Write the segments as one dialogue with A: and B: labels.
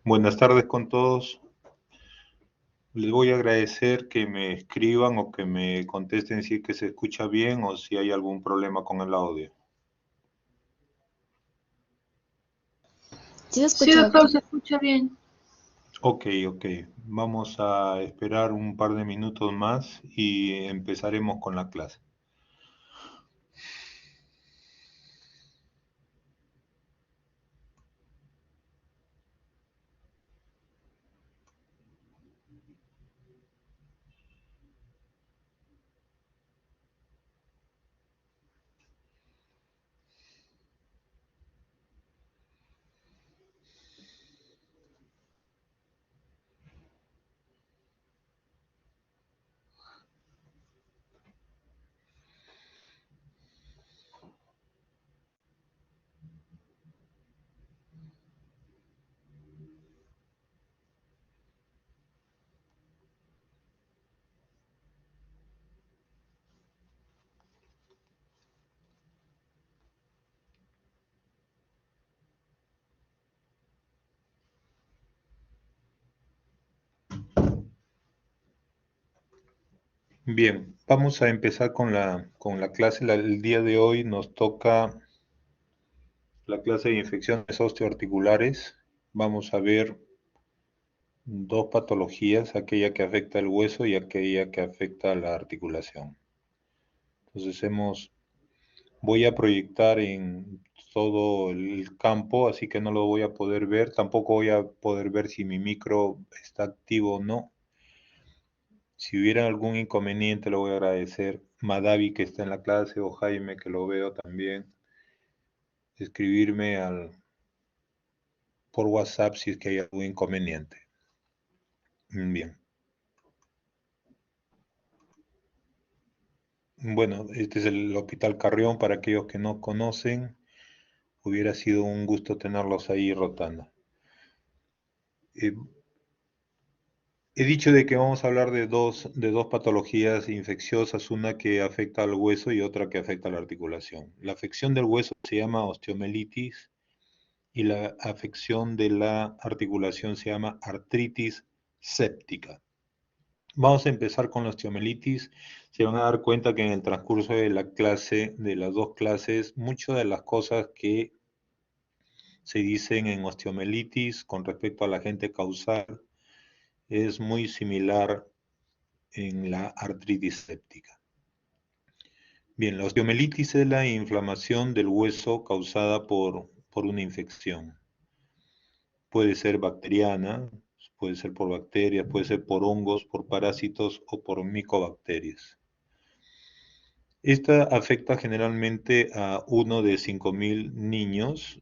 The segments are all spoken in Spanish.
A: Buenas tardes con todos. Les voy a agradecer que me escriban o que me contesten si es que se escucha bien o si hay algún problema con el audio.
B: Sí se
C: Sí,
B: escucha,
C: doctor,
B: doctor.
C: se escucha bien.
A: Ok. Vamos a esperar un par de minutos más y empezaremos con la clase. Bien, vamos a empezar con la clase. El día de hoy nos toca la clase de infecciones osteoarticulares. Vamos a ver dos patologías, aquella que afecta el hueso y aquella que afecta la articulación. Entonces voy a proyectar en todo el campo, así que no lo voy a poder ver. Tampoco voy a poder ver si mi micro está activo o no. Si hubiera algún inconveniente, le voy a agradecer Madavi que está en la clase o Jaime que lo veo también. Escribirme por WhatsApp si es que hay algún inconveniente. Bien. Bueno, este es el Hospital Carrión para aquellos que no conocen. Hubiera sido un gusto tenerlos ahí rotando. He dicho de que vamos a hablar de dos patologías infecciosas, una que afecta al hueso y otra que afecta a la articulación. La afección del hueso se llama osteomelitis y la afección de la articulación se llama artritis séptica. Vamos a empezar con la osteomelitis. Se van a dar cuenta que en el transcurso de la clase, de las dos clases, muchas de las cosas que se dicen en osteomelitis con respecto al agente causal es muy similar en la artritis séptica. Bien, la osteomelitis es la inflamación del hueso causada por una infección. Puede ser bacteriana, puede ser por bacterias, puede ser por hongos, por parásitos o por micobacterias. Esta afecta generalmente a 1 de 5.000 niños,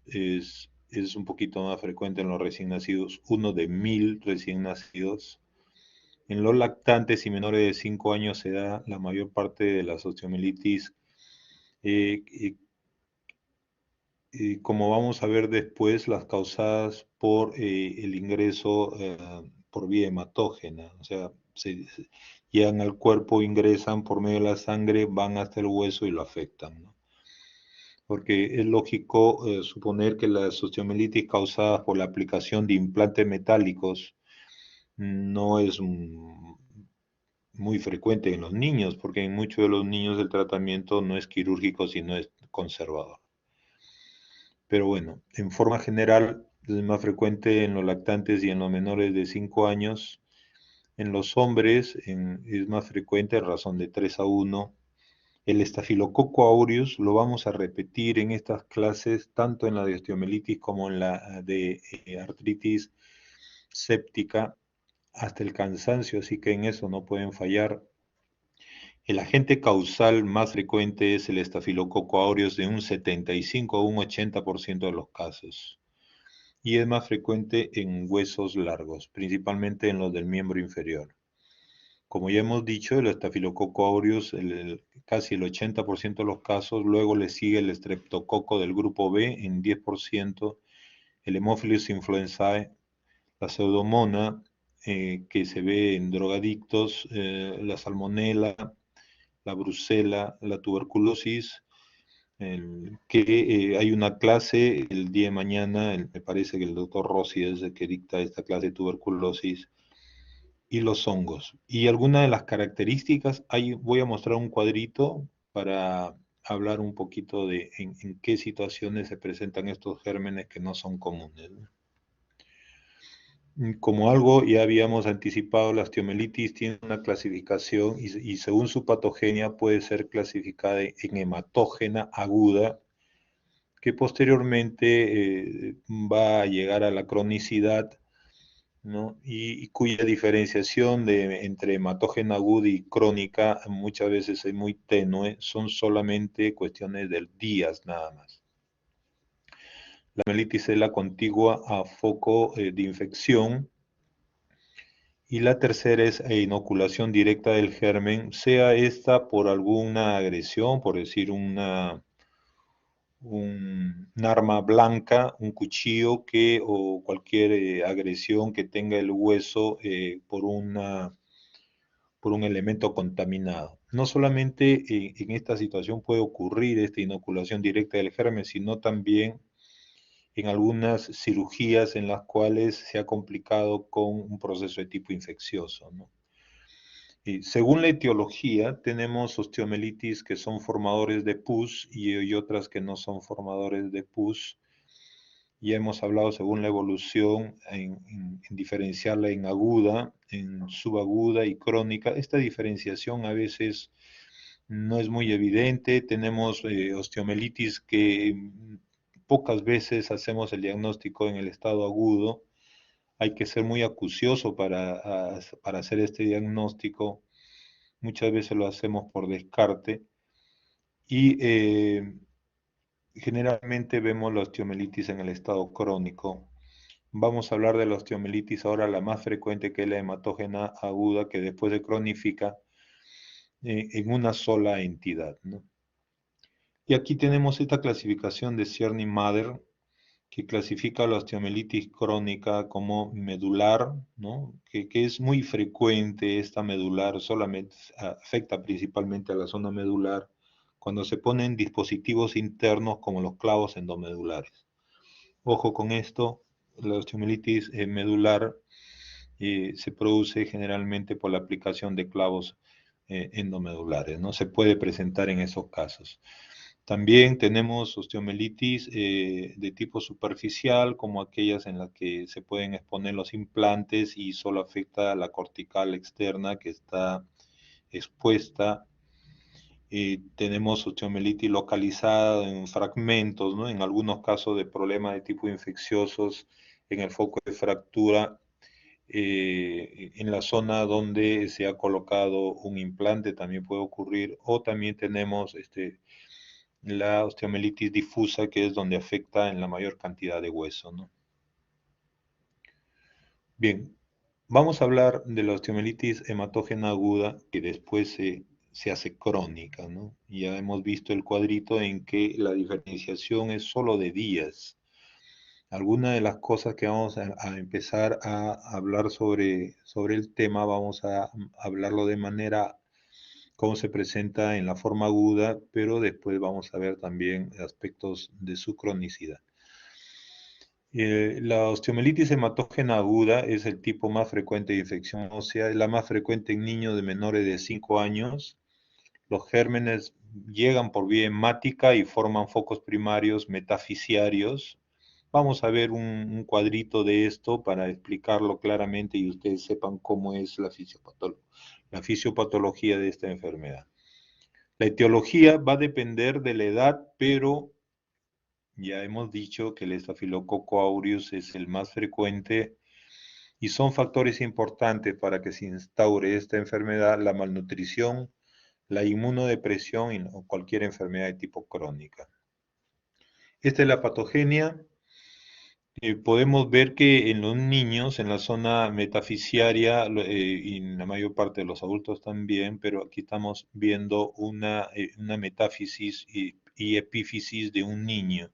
A: es un poquito más frecuente en los recién nacidos, 1 de 1.000 recién nacidos. En los lactantes y menores de 5 años se da la mayor parte de las osteomelitis, como vamos a ver después, las causadas por el ingreso por vía hematógena, o sea, llegan al cuerpo, ingresan por medio de la sangre, van hasta el hueso y lo afectan, ¿no? Porque es lógico suponer que las osteomelitis causadas por la aplicación de implantes metálicos no es muy frecuente en los niños, porque en muchos de los niños el tratamiento no es quirúrgico, sino es conservador. Pero bueno, en forma general es más frecuente en los lactantes y en los menores de 5 años. En los hombres es más frecuente en razón de 3-1. El estafilococo aureus lo vamos a repetir en estas clases, tanto en la de osteomelitis como en la de artritis séptica, hasta el cansancio, así que en eso no pueden fallar. El agente causal más frecuente es el estafilococo aureus de un 75 a un 80% de los casos. Y es más frecuente en huesos largos, principalmente en los del miembro inferior. Como ya hemos dicho, el estafilococo aureus, casi el 80% de los casos, luego le sigue el estreptococo del grupo B en 10%, el Haemophilus influenzae, la pseudomonas, que se ve en drogadictos, la salmonela, la brucela, la tuberculosis, que hay una clase el día de mañana, me parece que el doctor Rossi es el que dicta esta clase de tuberculosis y los hongos. Y algunas de las características, ahí voy a mostrar un cuadrito para hablar un poquito de en qué situaciones se presentan estos gérmenes que no son comunes, ¿no? Como algo ya habíamos anticipado, la osteomielitis tiene una clasificación y según su patogenia puede ser clasificada en hematógena aguda, que posteriormente va a llegar a la cronicidad, ¿no? Y cuya diferenciación entre hematógena aguda y crónica muchas veces es muy tenue, son solamente cuestiones de días nada más. La osteomielitis es la contigua a foco de infección. Y la tercera es inoculación directa del germen, sea esta por alguna agresión, por decir un arma blanca, un cuchillo o cualquier agresión que tenga el hueso por un elemento contaminado. No solamente en esta situación puede ocurrir esta inoculación directa del germen, sino también en algunas cirugías en las cuales se ha complicado con un proceso de tipo infeccioso, ¿no? Y según la etiología, tenemos osteomelitis que son formadores de pus y otras que no son formadores de pus. Ya hemos hablado según la evolución en diferenciarla en aguda, en subaguda y crónica. Esta diferenciación a veces no es muy evidente. Tenemos osteomelitis que pocas veces hacemos el diagnóstico en el estado agudo. Hay que ser muy acucioso para hacer este diagnóstico. Muchas veces lo hacemos por descarte y generalmente vemos la osteomelitis en el estado crónico. Vamos a hablar de la osteomelitis ahora, la más frecuente, que es la hematógena aguda, que después se cronifica en una sola entidad, ¿no? Y aquí tenemos esta clasificación de Czerny-Mader, que clasifica la osteomelitis crónica como medular, ¿no? Que es muy frecuente esta medular, solamente afecta principalmente a la zona medular, cuando se ponen dispositivos internos como los clavos endomedulares. Ojo con esto, la osteomelitis medular se produce generalmente por la aplicación de clavos endomedulares, ¿no? Se puede presentar en esos casos. También tenemos osteomelitis de tipo superficial, como aquellas en las que se pueden exponer los implantes y solo afecta a la cortical externa que está expuesta. Tenemos osteomelitis localizada en fragmentos, ¿no? En algunos casos de problemas de tipo infecciosos en el foco de fractura, en la zona donde se ha colocado un implante también puede ocurrir, o también tenemos la osteomelitis difusa, que es donde afecta en la mayor cantidad de hueso, ¿no? Bien, vamos a hablar de la osteomelitis hematógena aguda, que después se hace crónica, ¿no? Ya hemos visto el cuadrito en que la diferenciación es solo de días. Algunas de las cosas que vamos a empezar a hablar sobre el tema, vamos a hablarlo de manera cómo se presenta en la forma aguda, pero después vamos a ver también aspectos de su cronicidad. La osteomelitis hematógena aguda es el tipo más frecuente de infección ósea, es la más frecuente en niños de menores de 5 años. Los gérmenes llegan por vía hemática y forman focos primarios metafisiarios. Vamos a ver un cuadrito de esto para explicarlo claramente y ustedes sepan cómo es la fisiopatología de esta enfermedad. La etiología va a depender de la edad, pero ya hemos dicho que el Staphylococcus aureus es el más frecuente y son factores importantes para que se instaure esta enfermedad: la malnutrición, la inmunodepresión o cualquier enfermedad de tipo crónica. Esta es la patogenia. Podemos ver que en los niños, en la zona metafisiaria, y en la mayor parte de los adultos también, pero aquí estamos viendo una metáfisis y epífisis de un niño.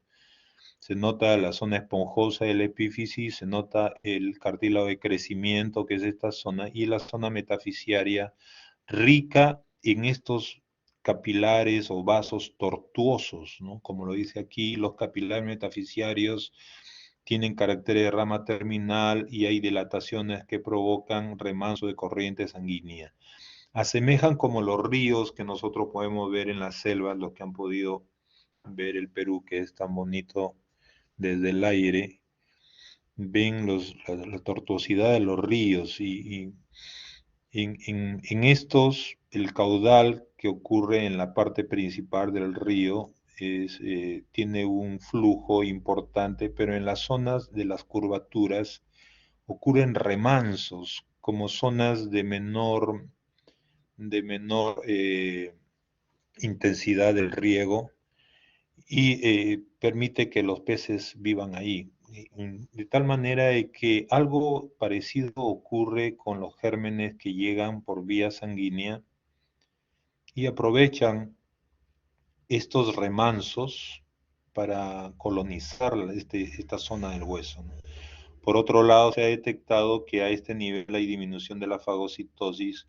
A: Se nota la zona esponjosa de la epífisis, se nota el cartílago de crecimiento, que es esta zona, y la zona metafisiaria rica en estos capilares o vasos tortuosos, ¿no? Como lo dice aquí, los capilares metafisiarios tienen carácter de rama terminal y hay dilataciones que provocan remanso de corriente sanguínea. Asemejan como los ríos que nosotros podemos ver en las selvas, los que han podido ver el Perú, que es tan bonito desde el aire, ven la tortuosidad de los ríos y en estos el caudal que ocurre en la parte principal del río tiene un flujo importante, pero en las zonas de las curvaturas ocurren remansos como zonas de menor intensidad del riego y permite que los peces vivan ahí. De tal manera que algo parecido ocurre con los gérmenes que llegan por vía sanguínea y aprovechan estos remansos para colonizar esta zona del hueso, ¿no? Por otro lado, se ha detectado que a este nivel hay disminución de la fagocitosis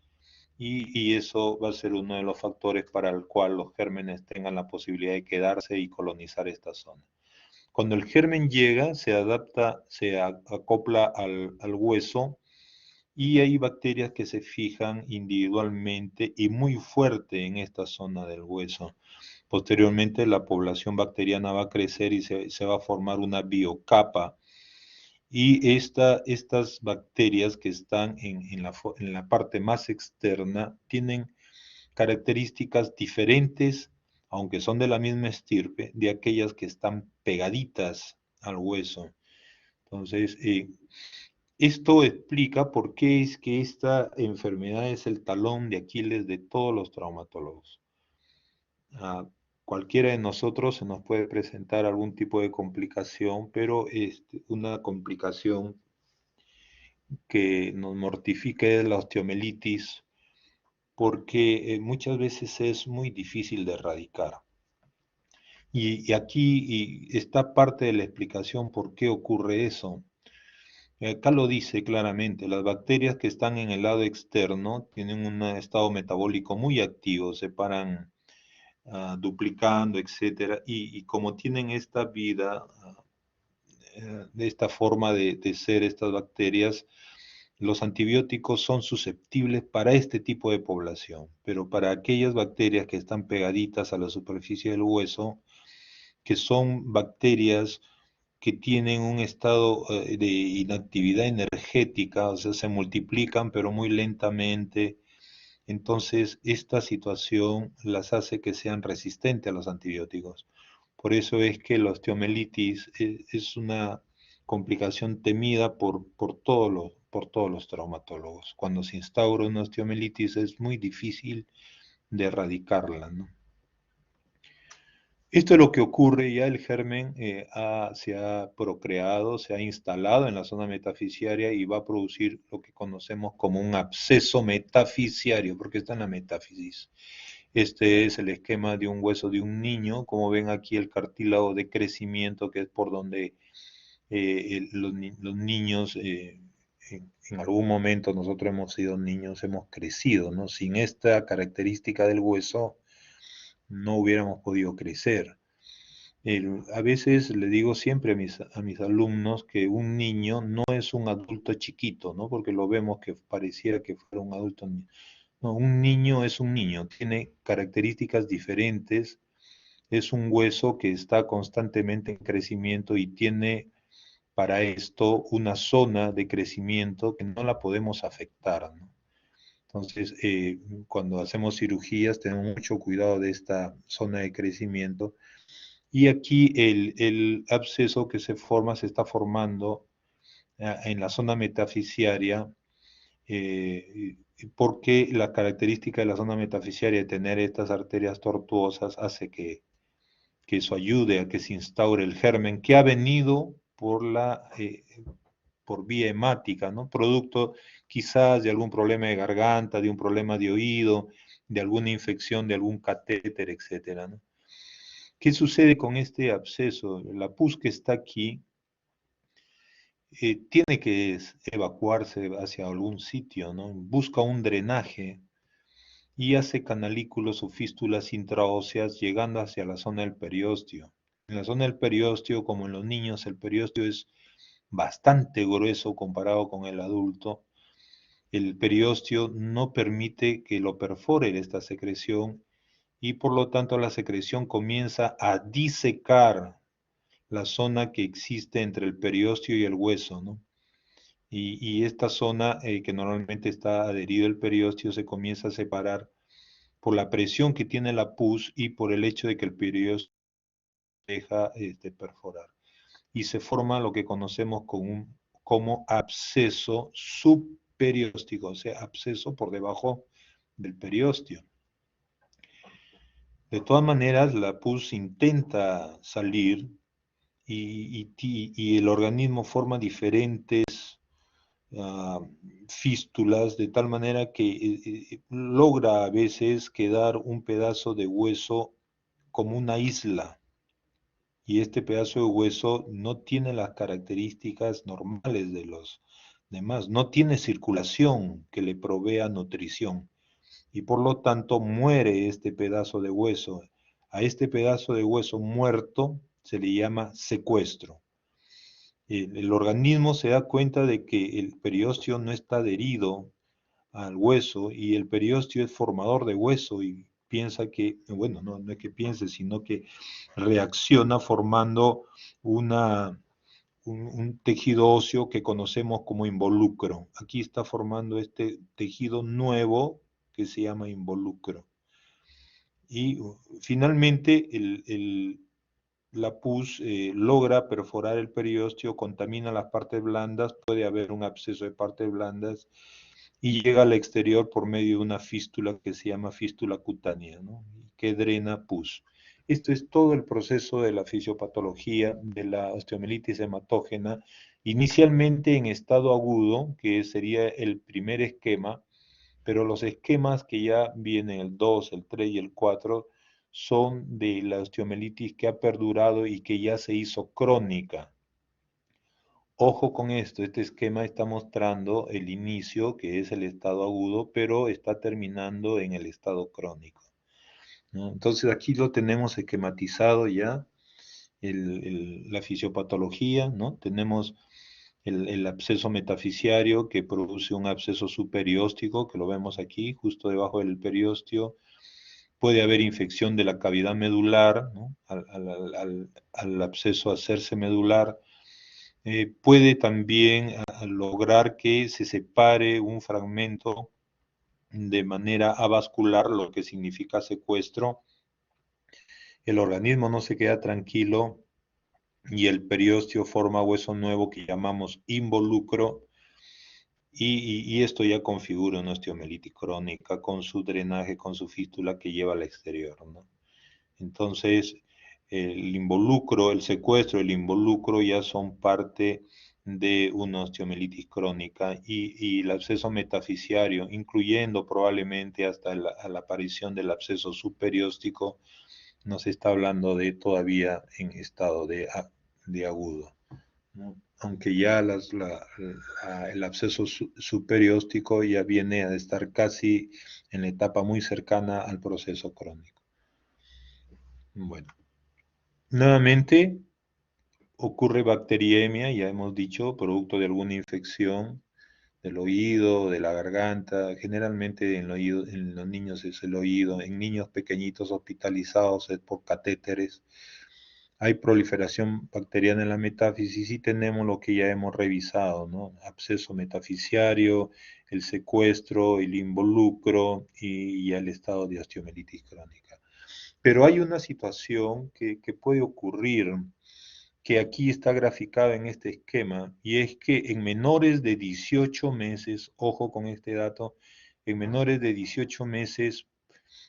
A: y eso va a ser uno de los factores para el cual los gérmenes tengan la posibilidad de quedarse y colonizar esta zona. Cuando el germen llega, se adapta, se acopla al hueso y hay bacterias que se fijan individualmente y muy fuerte en esta zona del hueso. Posteriormente, la población bacteriana va a crecer y se va a formar una biocapa. Y estas bacterias que están en la parte más externa tienen características diferentes, aunque son de la misma estirpe, de aquellas que están pegaditas al hueso. Entonces, esto explica por qué es que esta enfermedad es el talón de Aquiles de todos los traumatólogos. A cualquiera de nosotros se nos puede presentar algún tipo de complicación, pero una complicación que nos mortifica es la osteomelitis, porque muchas veces es muy difícil de erradicar. Y aquí está parte de la explicación por qué ocurre eso. Acá lo dice claramente, las bacterias que están en el lado externo tienen un estado metabólico muy activo, se paran duplicando, etcétera, y como tienen esta vida, de esta forma de ser estas bacterias, los antibióticos son susceptibles para este tipo de población, pero para aquellas bacterias que están pegaditas a la superficie del hueso, que son bacterias que tienen un estado de inactividad energética, o sea, se multiplican pero muy lentamente, entonces esta situación las hace que sean resistentes a los antibióticos. Por eso es que la osteomelitis es una complicación temida por todos los traumatólogos. Cuando se instaura una osteomelitis es muy difícil de erradicarla, ¿no? Esto es lo que ocurre, ya el germen se ha procreado, se ha instalado en la zona metafisiaria y va a producir lo que conocemos como un absceso metafisiario, porque está en la metáfisis. Este es el esquema de un hueso de un niño, como ven aquí el cartílago de crecimiento, que es por donde los niños, en algún momento nosotros hemos sido niños, hemos crecido, ¿no? Sin esta característica del hueso no hubiéramos podido crecer. A veces le digo siempre a mis alumnos que un niño no es un adulto chiquito, ¿no? Porque lo vemos que pareciera que fuera un adulto. No, un niño es un niño, tiene características diferentes, es un hueso que está constantemente en crecimiento y tiene para esto una zona de crecimiento que no la podemos afectar, ¿no? Entonces, cuando hacemos cirugías tenemos mucho cuidado de esta zona de crecimiento y aquí el absceso que se forma se está formando en la zona metafisiaria, porque la característica de la zona metafisiaria de tener estas arterias tortuosas hace que eso ayude a que se instaure el germen que ha venido por vía hemática, ¿no? Producto quizás de algún problema de garganta, de un problema de oído, de alguna infección, de algún catéter, etcétera, ¿no? ¿Qué sucede con este absceso? La pus que está aquí tiene que evacuarse hacia algún sitio, ¿no? Busca un drenaje y hace canalículos o fístulas intraóseas llegando hacia la zona del periósteo. En la zona del periósteo, como en los niños, el periósteo es bastante grueso comparado con el adulto. El periósteo no permite que lo perfore esta secreción y por lo tanto la secreción comienza a disecar la zona que existe entre el periósteo y el hueso, ¿no? Y esta zona que normalmente está adherido al periósteo se comienza a separar por la presión que tiene la pus y por el hecho de que el periósteo deja perforar. Y se forma lo que conocemos como absceso subperióstico, o sea, absceso por debajo del periósteo. De todas maneras, la pus intenta salir y el organismo forma diferentes fístulas de tal manera que logra a veces quedar un pedazo de hueso como una isla. Y este pedazo de hueso no tiene las características normales de los demás, no tiene circulación que le provea nutrición y por lo tanto muere este pedazo de hueso. A este pedazo de hueso muerto se le llama secuestro. El organismo se da cuenta de que el periósteo no está adherido al hueso y el periósteo es formador de hueso y piensa que, bueno, no es que piense, sino que reacciona formando un tejido óseo que conocemos como involucro. Aquí está formando este tejido nuevo que se llama involucro. Y finalmente la pus logra perforar el periósteo, contamina las partes blandas, puede haber un absceso de partes blandas y llega al exterior por medio de una fístula que se llama fístula cutánea, ¿no? Que drena pus. Esto es todo el proceso de la fisiopatología de la osteomielitis hematógena, inicialmente en estado agudo, que sería el primer esquema, pero los esquemas que ya vienen, el 2, el 3 y el 4, son de la osteomielitis que ha perdurado y que ya se hizo crónica. Ojo con esto, este esquema está mostrando el inicio, que es el estado agudo, pero está terminando en el estado crónico, ¿no? Entonces aquí lo tenemos esquematizado ya, la fisiopatología, ¿no? Tenemos el absceso metafisiario que produce un absceso subperióstico, que lo vemos aquí, justo debajo del periósteo. Puede haber infección de la cavidad medular, ¿no? Al absceso hacerse medular. Puede también lograr que se separe un fragmento de manera avascular, lo que significa secuestro. El organismo no se queda tranquilo y el periósteo forma hueso nuevo que llamamos involucro y esto ya configura una osteomielitis crónica con su drenaje, con su fístula que lleva al exterior, ¿no? Entonces, el involucro, el secuestro, el involucro ya son parte de una osteomielitis crónica y el absceso metafisiario, incluyendo probablemente hasta la aparición del absceso subperióstico, nos está hablando de todavía en estado de agudo, ¿no? Aunque ya el absceso subperióstico ya viene a estar casi en la etapa muy cercana al proceso crónico. Bueno, nuevamente ocurre bacteriemia, ya hemos dicho, producto de alguna infección del oído, de la garganta, generalmente en los niños es el oído, en niños pequeñitos hospitalizados es por catéteres. Hay proliferación bacteriana en la metáfisis y tenemos lo que ya hemos revisado, ¿no? Absceso metafisiario, el secuestro, el involucro y el estado de osteomielitis crónica. Pero hay una situación que puede ocurrir, que aquí está graficada en este esquema, y es que en menores de 18 meses, ojo con este dato, en menores de 18 meses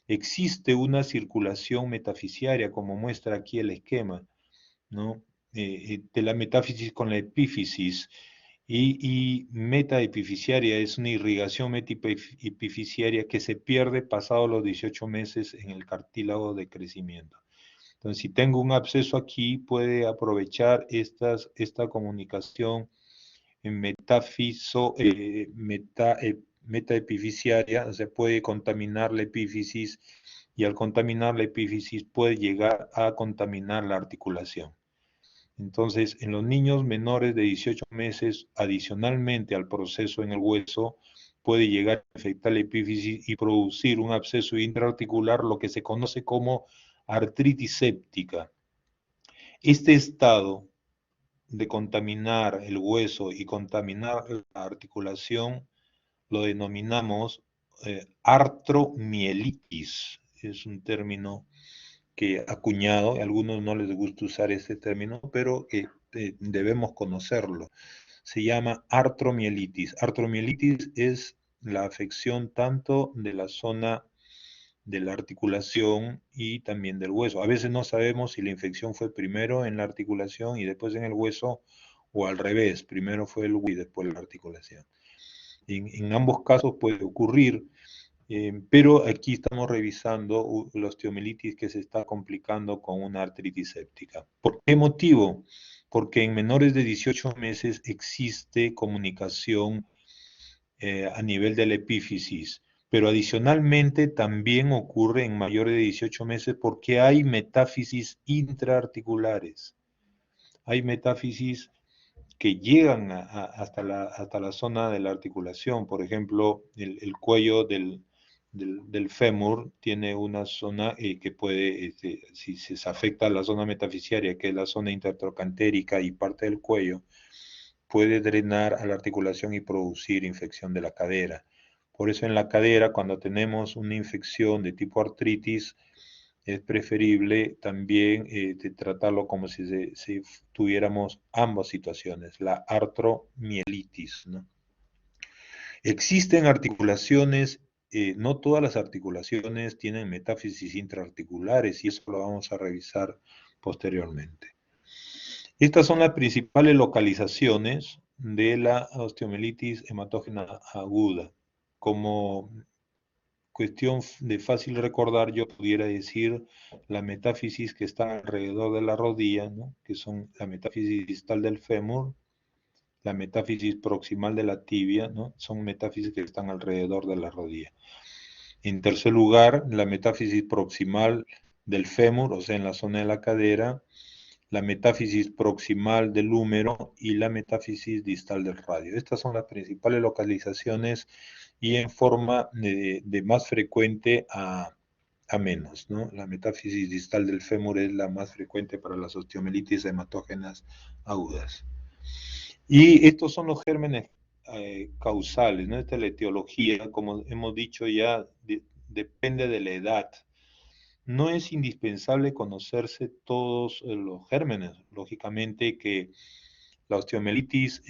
A: existe una circulación metafisiaria, como muestra aquí el esquema, ¿no? De la metáfisis con la epífisis. Y metaepifisiaria es una irrigación metaepifisiaria que se pierde pasado los 18 meses en el cartílago de crecimiento. Entonces, si tengo un absceso aquí, puede aprovechar esta comunicación en metaepificiaria, se puede contaminar la epífisis y al contaminar la epífisis puede llegar a contaminar la articulación. Entonces, en los niños menores de 18 meses, adicionalmente al proceso en el hueso, puede llegar a infectar la epífisis y producir un absceso intraarticular, lo que se conoce como artritis séptica. Este estado de contaminar el hueso y contaminar la articulación lo denominamos artromielitis. Es un término que acuñado, a algunos no les gusta usar ese término, pero debemos conocerlo. Se llama artromielitis. Artromielitis es la afección tanto de la zona de la articulación y también del hueso. A veces no sabemos si la infección fue primero en la articulación y después en el hueso, o al revés, primero fue el hueso y después la articulación. En ambos casos puede ocurrir, pero aquí estamos revisando la osteomielitis que se está complicando con una artritis séptica. ¿Por qué motivo? Porque en menores de 18 meses existe comunicación a nivel de la epífisis, pero adicionalmente también ocurre en mayores de 18 meses porque hay metáfisis intraarticulares. Hay metáfisis que llegan hasta la zona de la articulación. Por ejemplo, el cuello del fémur tiene una zona que puede, si se afecta a la zona metafisiaria, que es la zona intertrocantérica y parte del cuello, puede drenar a la articulación y producir infección de la cadera. Por eso en la cadera, cuando tenemos una infección de tipo artritis, es preferible también tratarlo como si tuviéramos ambas situaciones, la artromielitis, ¿no? Existen articulaciones, no todas las articulaciones tienen metáfisis intraarticulares y eso lo vamos a revisar posteriormente. Estas son las principales localizaciones de la osteomielitis hematógena aguda. Como cuestión de fácil recordar, yo pudiera decir la metáfisis que está alrededor de la rodilla, ¿no? Que son la metáfisis distal del fémur, la metáfisis proximal de la tibia, ¿no? Son metáfisis que están alrededor de la rodilla. En tercer lugar, la metáfisis proximal del fémur, o sea, en la zona de la cadera, la metáfisis proximal del húmero y la metáfisis distal del radio. Estas son las principales localizaciones y en forma de más frecuente a menos, ¿no? La metáfisis distal del fémur es la más frecuente para las osteomielitis hematógenas agudas. Y estos son los gérmenes causales, ¿no? Esta es la etiología, como hemos dicho ya, depende de la edad. No es indispensable conocerse todos los gérmenes. Lógicamente que la osteomielitis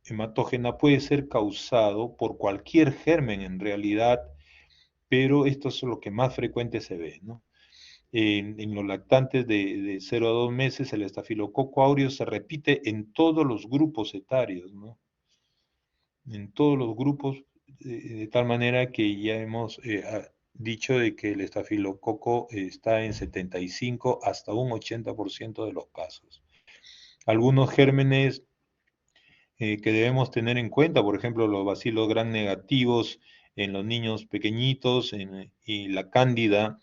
A: hematógena puede ser causado por cualquier germen en realidad, pero esto es lo que más frecuente se ve, ¿no? En los lactantes de 0 a 2 meses, el estafilococo aureus se repite en todos los grupos etarios, ¿no? En todos los grupos, de tal manera que ya hemos dicho de que el estafilococo está en 75 hasta un 80% de los casos. Algunos gérmenes que debemos tener en cuenta, por ejemplo, los bacilos gram negativos en los niños pequeñitos y la cándida,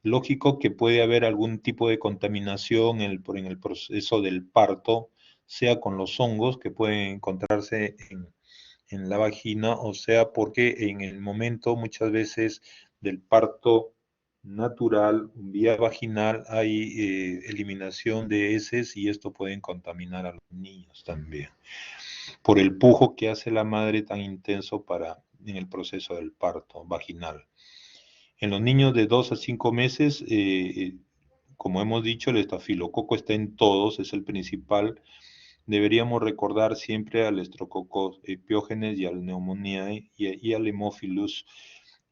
A: lógico que puede haber algún tipo de contaminación en el proceso del parto, sea con los hongos que pueden encontrarse en la vagina, o sea, porque en el momento muchas veces del parto natural, vía vaginal, hay eliminación de heces y esto puede contaminar a los niños también, por el pujo que hace la madre tan intenso en el proceso del parto vaginal. En los niños de 2 a 5 meses, como hemos dicho, el estafilococo está en todos, es el principal. Deberíamos recordar siempre al Streptococcus pyogenes y al Pneumoniae y al Haemophilus.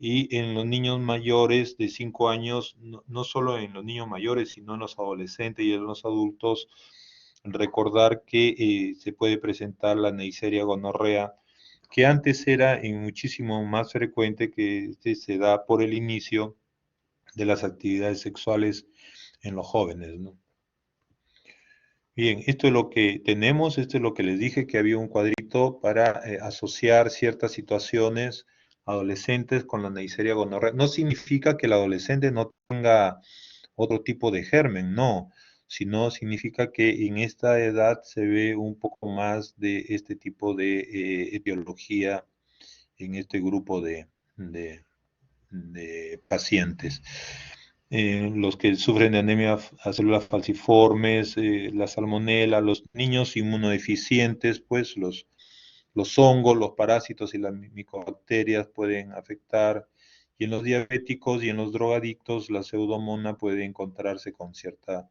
A: Y en los niños mayores de 5 años, no solo en los niños mayores, sino en los adolescentes y en los adultos, recordar que se puede presentar la Neisseria gonorrea, que antes era muchísimo más frecuente, que se da por el inicio de las actividades sexuales en los jóvenes, ¿no? Bien, esto es lo que tenemos, esto es lo que les dije, que había un cuadrito para asociar ciertas situaciones adolescentes con la Neisseria gonorrea. No significa que el adolescente no tenga otro tipo de germen, no, sino significa que en esta edad se ve un poco más de este tipo de etiología en este grupo de pacientes. Los que sufren de anemia a células falciformes, la salmonela, los niños inmunodeficientes, pues los hongos, los parásitos y las micobacterias pueden afectar. Y en los diabéticos y en los drogadictos, la pseudomonas puede encontrarse con cierta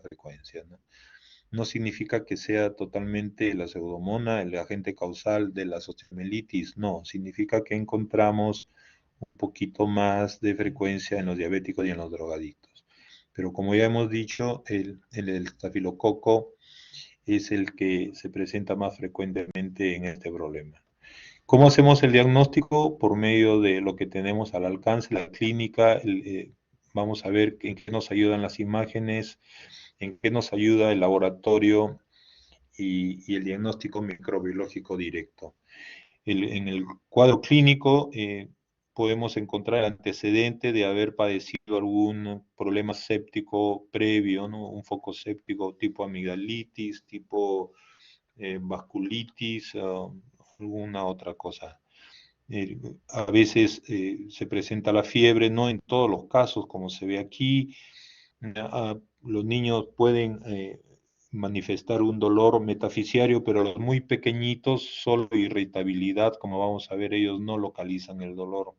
A: frecuencia, ¿no? No significa que sea totalmente la pseudomonas el agente causal de la osteomielitis, no, significa que encontramos un poquito más de frecuencia en los diabéticos y en los drogadictos. Pero como ya hemos dicho, el estafilococo es el que se presenta más frecuentemente en este problema. ¿Cómo hacemos el diagnóstico? Por medio de lo que tenemos al alcance, la clínica, vamos a ver en qué nos ayudan las imágenes, en qué nos ayuda el laboratorio y el diagnóstico microbiológico directo. En el cuadro clínico podemos encontrar el antecedente de haber padecido algún problema séptico previo, ¿no? Un foco séptico tipo amigdalitis, tipo vasculitis, alguna otra cosa. A veces se presenta la fiebre, no en todos los casos, como se ve aquí. Los niños pueden manifestar un dolor metafisiario, pero los muy pequeñitos, solo irritabilidad, como vamos a ver, ellos no localizan el dolor.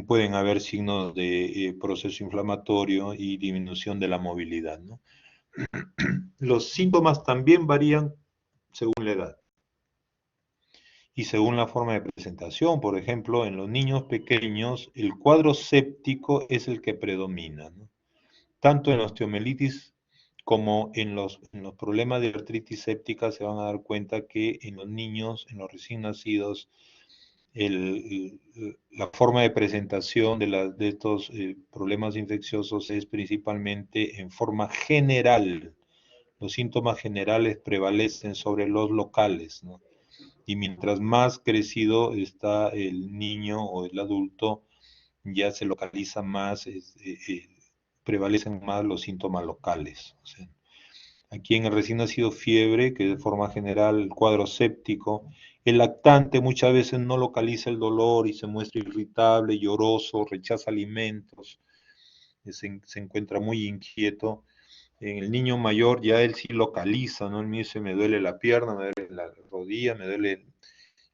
A: Pueden haber signos de proceso inflamatorio y disminución de la movilidad, ¿no? Los síntomas también varían según la edad y según la forma de presentación. Por ejemplo, en los niños pequeños, el cuadro séptico es el que predomina, ¿no? Tanto en la osteomielitis como en los problemas de artritis séptica se van a dar cuenta que en los niños, en los recién nacidos, la forma de presentación de estos problemas infecciosos es principalmente en forma general. Los síntomas generales prevalecen sobre los locales, ¿no? Y mientras más crecido está el niño o el adulto, ya se localiza más, prevalecen más los síntomas locales. O sea, aquí en el recién nacido fiebre, que de forma general el cuadro séptico, el lactante muchas veces no localiza el dolor y se muestra irritable, lloroso, rechaza alimentos, se encuentra muy inquieto. En el niño mayor ya él sí localiza, ¿no? Él me dice, me duele la pierna, me duele la rodilla, me duele,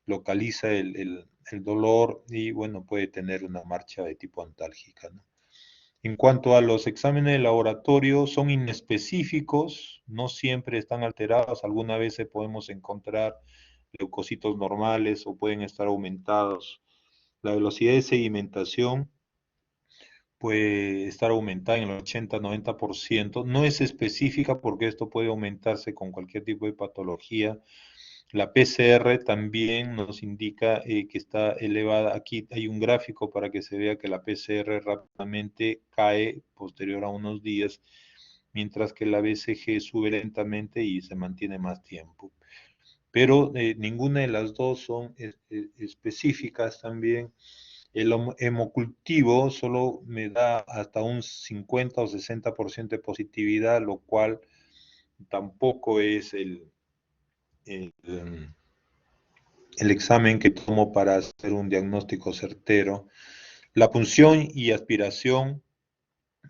A: localiza el dolor y bueno, puede tener una marcha de tipo antálgica, ¿no? En cuanto a los exámenes de laboratorio, son inespecíficos, no siempre están alterados, algunas veces podemos encontrar leucocitos normales o pueden estar aumentados. La velocidad de sedimentación puede estar aumentada en el 80-90%, no es específica porque esto puede aumentarse con cualquier tipo de patología. La PCR también nos indica que está elevada. Aquí hay un gráfico para que se vea que la PCR rápidamente cae posterior a unos días, mientras que la BCG sube lentamente y se mantiene más tiempo. Pero ninguna de las dos son específicas también. El hemocultivo solo me da hasta un 50 o 60% de positividad, lo cual tampoco es el, el examen que tomo para hacer un diagnóstico certero. La punción y aspiración,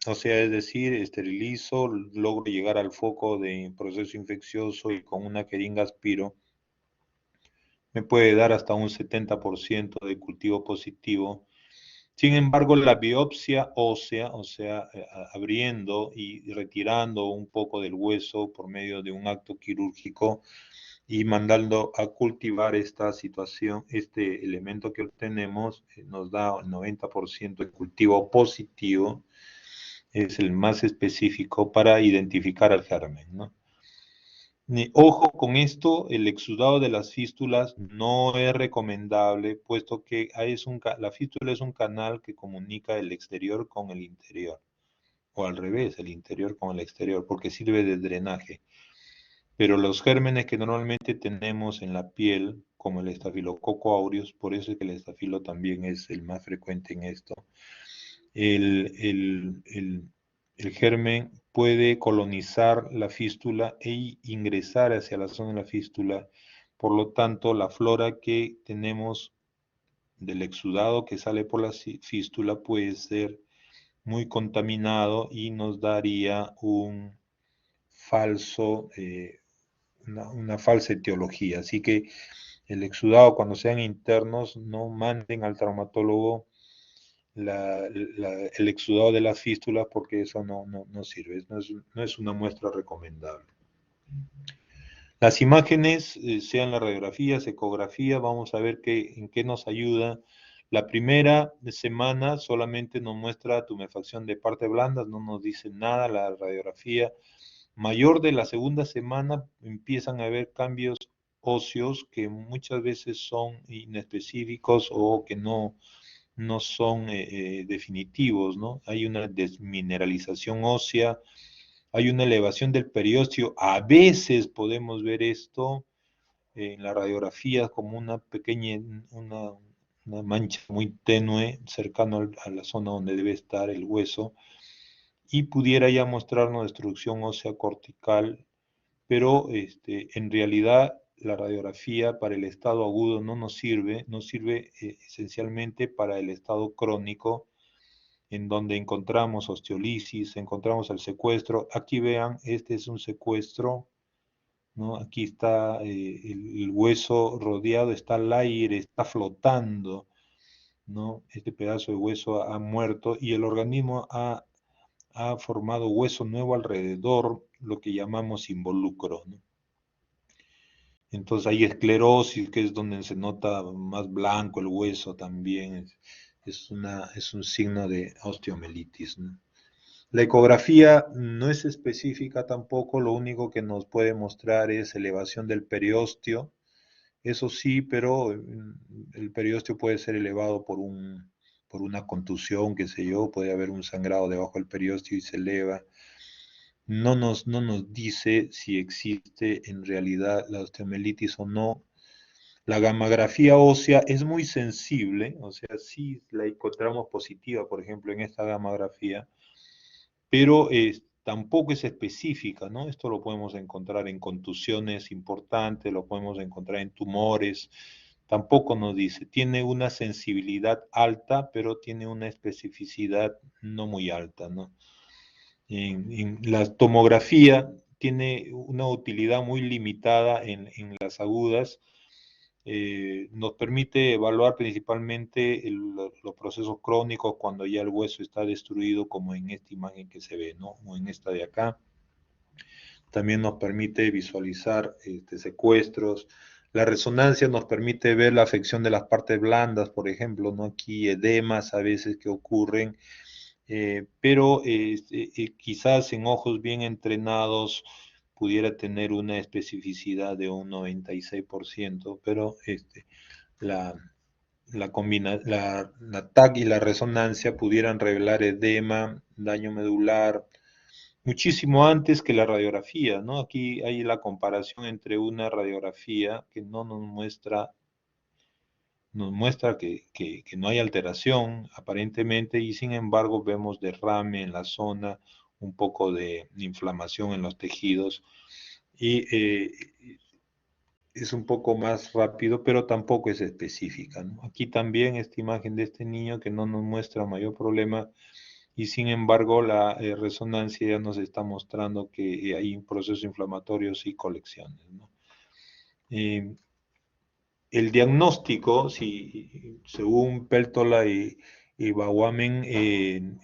A: o sea, es decir, esterilizo, logro llegar al foco de proceso infeccioso y con una jeringa aspiro, me puede dar hasta un 70% de cultivo positivo. Sin embargo, la biopsia ósea, o sea, abriendo y retirando un poco del hueso por medio de un acto quirúrgico, y mandando a cultivar esta situación, este elemento que obtenemos, nos da el 90% de cultivo positivo, es el más específico para identificar al germen, ¿no? Ojo con esto, el exudado de las fístulas no es recomendable, puesto que la fístula es un canal que comunica el exterior con el interior. o al revés, el interior con el exterior, porque sirve de drenaje. Pero los gérmenes que normalmente tenemos en la piel, como el estafilococo aureus, por eso es que el estafilo también es el más frecuente en esto, el, el, el, el germen puede colonizar la fístula e ingresar hacia la zona de la fístula. Por lo tanto, la flora que tenemos del exudado que sale por la fístula puede ser muy contaminado y nos daría un falso, una falsa etiología. Así que el exudado, cuando sean internos, no manden al traumatólogo el exudado de las fístulas porque eso no sirve, no es una muestra recomendable. Las imágenes, sean las radiografías, ecografía, vamos a ver en qué nos ayuda. La primera semana solamente nos muestra tumefacción de partes blandas, no nos dice nada la radiografía. Mayor de la segunda semana empiezan a haber cambios óseos que muchas veces son inespecíficos o que no son definitivos, ¿no? Hay una desmineralización ósea, hay una elevación del periósteo. A veces podemos ver esto en la radiografía como una pequeña, una mancha muy tenue cercano a la zona donde debe estar el hueso y pudiera ya mostrarnos destrucción ósea cortical, pero en realidad la radiografía para el estado agudo no sirve esencialmente para el estado crónico, en donde encontramos osteolisis, encontramos el secuestro. Aquí vean, este es un secuestro, ¿no? Aquí está el hueso rodeado, está al aire, está flotando, ¿no? Este pedazo de hueso ha muerto y el organismo ha formado hueso nuevo alrededor, lo que llamamos involucro, ¿no? Entonces hay esclerosis, que es donde se nota más blanco el hueso también, es un signo de osteomelitis, ¿no? La ecografía no es específica tampoco, lo único que nos puede mostrar es elevación del periósteo, eso sí, pero el periósteo puede ser elevado por una contusión, qué sé yo, puede haber un sangrado debajo del periósteo y se eleva. No nos dice si existe en realidad la osteomelitis o no. La gammagrafía ósea es muy sensible, o sea, sí la encontramos positiva, por ejemplo, en esta gammagrafía, pero tampoco es específica, ¿no? Esto lo podemos encontrar en contusiones importantes, lo podemos encontrar en tumores, tampoco nos dice. Tiene una sensibilidad alta, pero tiene una especificidad no muy alta, ¿no? En la tomografía tiene una utilidad muy limitada en las agudas. Nos permite evaluar principalmente los procesos crónicos cuando ya el hueso está destruido, como en esta imagen que se ve, ¿no? O en esta de acá. También nos permite visualizar secuestros. La resonancia nos permite ver la afección de las partes blandas, por ejemplo, ¿no? Aquí edemas a veces que ocurren, pero quizás en ojos bien entrenados pudiera tener una especificidad de un 96%, pero la, la TAC y la resonancia pudieran revelar edema, daño medular, muchísimo antes que la radiografía, ¿no? Aquí hay la comparación entre una radiografía que no nos muestra que no hay alteración aparentemente y sin embargo vemos derrame en la zona, un poco de inflamación en los tejidos y es un poco más rápido, pero tampoco es específica, ¿no? Aquí también esta imagen de este niño que no nos muestra mayor problema y sin embargo la resonancia ya nos está mostrando que hay procesos inflamatorios y colecciones, ¿no? El diagnóstico, si, según Peltola y Bawamen,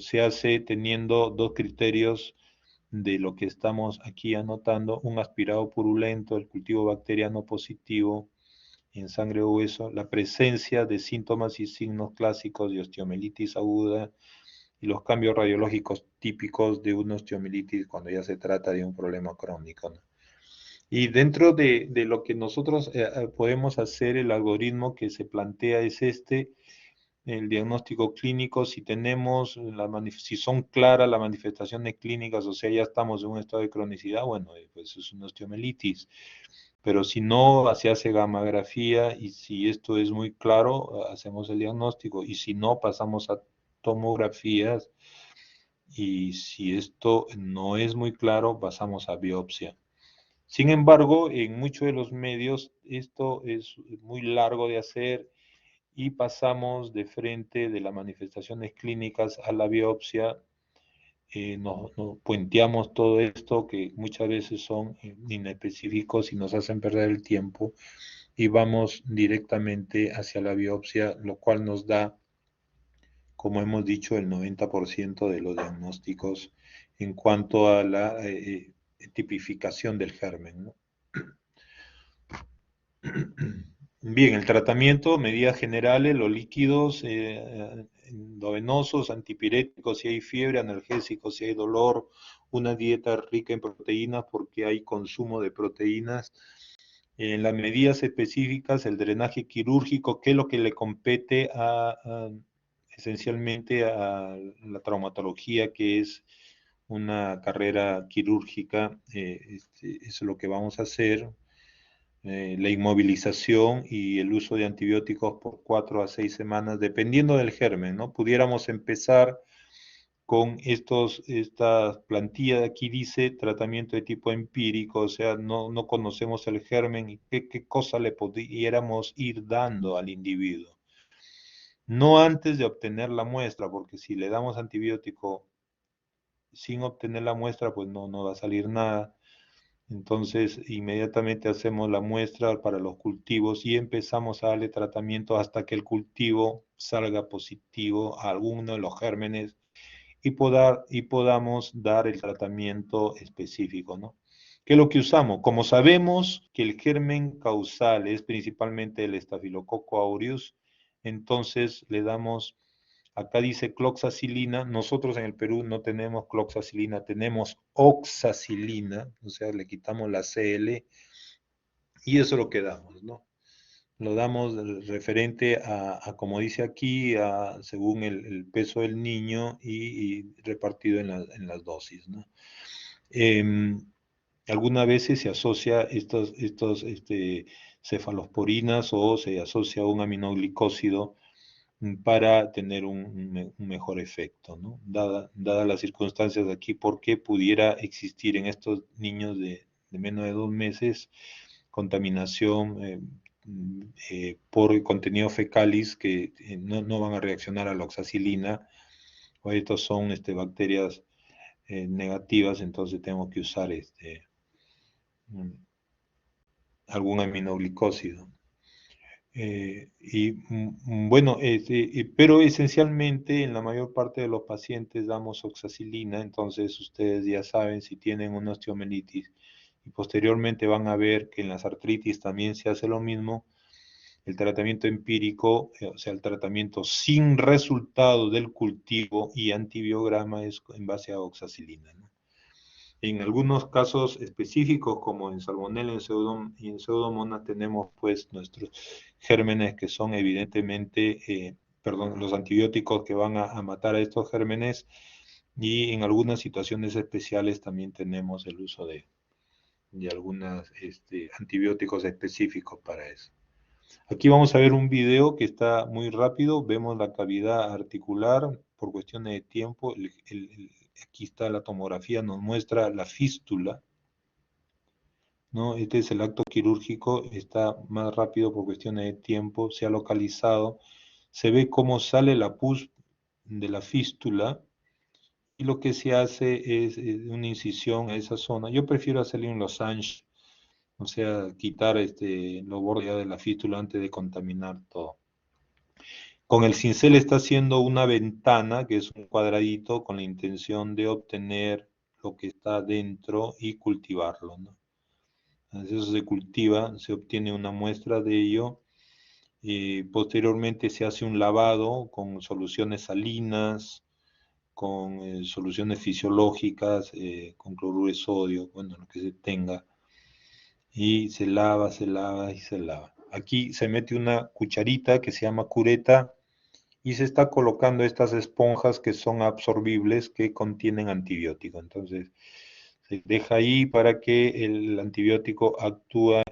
A: se hace teniendo dos criterios de lo que estamos aquí anotando: un aspirado purulento, el cultivo bacteriano positivo en sangre o hueso, la presencia de síntomas y signos clásicos de osteomelitis aguda y los cambios radiológicos típicos de una osteomelitis cuando ya se trata de un problema crónico, ¿no? Y dentro de lo que nosotros podemos hacer, el algoritmo que se plantea es el diagnóstico clínico, si tenemos, si son claras las manifestaciones clínicas, o sea, ya estamos en un estado de cronicidad, bueno, pues es una osteomielitis. Pero si no, se hace gammagrafía y si esto es muy claro, hacemos el diagnóstico. Y si no, pasamos a tomografías. Y si esto no es muy claro, pasamos a biopsia. Sin embargo, en muchos de los medios esto es muy largo de hacer y pasamos de frente de las manifestaciones clínicas a la biopsia. Nos puenteamos todo esto que muchas veces son inespecíficos y nos hacen perder el tiempo y vamos directamente hacia la biopsia, lo cual nos da, como hemos dicho, el 90% de los diagnósticos en cuanto a la tipificación del germen, ¿no? Bien, el tratamiento, medidas generales, los líquidos endovenosos, antipiréticos si hay fiebre, analgésicos si hay dolor, una dieta rica en proteínas porque hay consumo de proteínas. En las medidas específicas, el drenaje quirúrgico, que es lo que le compete esencialmente a la traumatología, que es una carrera quirúrgica, es lo que vamos a hacer. La inmovilización y el uso de antibióticos por 4 a 6 semanas, dependiendo del germen, ¿no? Pudiéramos empezar con esta plantilla de aquí dice tratamiento de tipo empírico, o sea, no conocemos el germen y qué cosa le pudiéramos ir dando al individuo. No antes de obtener la muestra, porque si le damos antibiótico sin obtener la muestra, pues no va a salir nada. Entonces, inmediatamente hacemos la muestra para los cultivos y empezamos a darle tratamiento hasta que el cultivo salga positivo a alguno de los gérmenes y podamos dar el tratamiento específico, ¿no? ¿Qué es lo que usamos? Como sabemos que el germen causal es principalmente el Staphylococcus aureus, entonces le damos, acá dice cloxacilina, nosotros en el Perú no tenemos cloxacilina, tenemos oxacilina, o sea, le quitamos la CL y eso lo que damos, ¿no? Lo damos referente como dice aquí, según el peso del niño y repartido en las dosis, ¿no? Algunas veces se asocia estos cefalosporinas o se asocia a un aminoglicósido para tener un mejor efecto, ¿no? Dadas las circunstancias de aquí, porque pudiera existir en estos niños de menos de 2 meses contaminación por contenido fecalis que no van a reaccionar a la oxacilina, o estos son bacterias negativas, entonces tengo que usar algún aminoglicósido. Bueno, pero esencialmente en la mayor parte de los pacientes damos oxacilina, entonces ustedes ya saben si tienen una osteomelitis y posteriormente van a ver que en las artritis también se hace lo mismo. El tratamiento empírico, o sea, el tratamiento sin resultado del cultivo y antibiograma es en base a oxacilina, ¿no? En algunos casos específicos, como en Salmonella y en Pseudomonas, tenemos pues nuestros gérmenes que son evidentemente, perdón, los antibióticos que van a matar a estos gérmenes y en algunas situaciones especiales también tenemos el uso de algunos antibióticos específicos para eso. Aquí vamos a ver un video que está muy rápido, vemos la cavidad articular por cuestiones de tiempo, aquí está la tomografía, nos muestra la fístula, ¿no? Este es el acto quirúrgico, está más rápido por cuestiones de tiempo, se ha localizado, se ve cómo sale la pus de la fístula y lo que se hace es una incisión a esa zona. Yo prefiero hacerle un losange, o sea, quitar los bordes de la fístula antes de contaminar todo. Con el cincel está haciendo una ventana, que es un cuadradito, con la intención de obtener lo que está dentro y cultivarlo, ¿no? Entonces eso se cultiva, se obtiene una muestra de ello, y posteriormente se hace un lavado con soluciones salinas, con soluciones fisiológicas, con cloruro de sodio, bueno, lo que se tenga, y se lava y se lava. Aquí se mete una cucharita que se llama cureta, y se está colocando estas esponjas que son absorbibles que contienen antibiótico. Entonces, se deja ahí para que el antibiótico actúe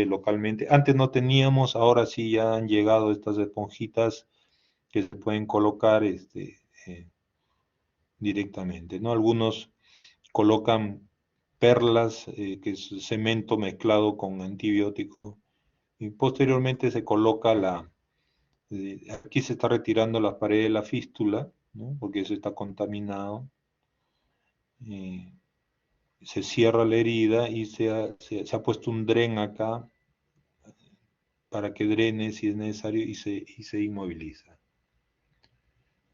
A: localmente. Antes no teníamos, ahora sí ya han llegado estas esponjitas que se pueden colocar directamente, ¿no? Algunos colocan perlas, que es cemento mezclado con antibiótico, y posteriormente se coloca aquí se está retirando la pared de la fístula, ¿no? Porque eso está contaminado. Se cierra la herida y se ha puesto un dren acá para que drene si es necesario y se inmoviliza.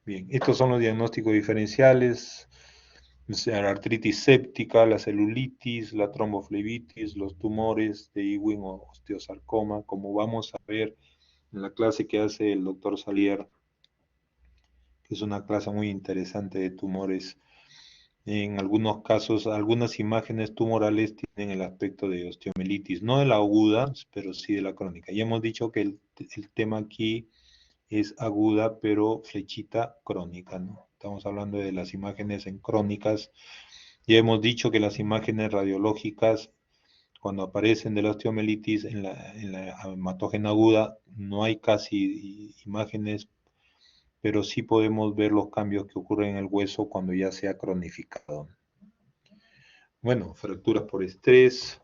A: Bien, estos son los diagnósticos diferenciales: la artritis séptica, la celulitis, la tromboflebitis, los tumores de Ewing o osteosarcoma, como vamos a ver en la clase que hace el doctor Salier, que es una clase muy interesante de tumores. En algunos casos, algunas imágenes tumorales tienen el aspecto de osteomielitis, no de la aguda, pero sí de la crónica. Ya hemos dicho que el tema aquí es aguda, pero flechita crónica, ¿no? Estamos hablando de las imágenes en crónicas. Ya hemos dicho que las imágenes radiológicas, cuando aparecen de la osteomielitis en la hematógena aguda, no hay casi imágenes, pero sí podemos ver los cambios que ocurren en el hueso cuando ya se ha cronificado. Bueno, fracturas por estrés,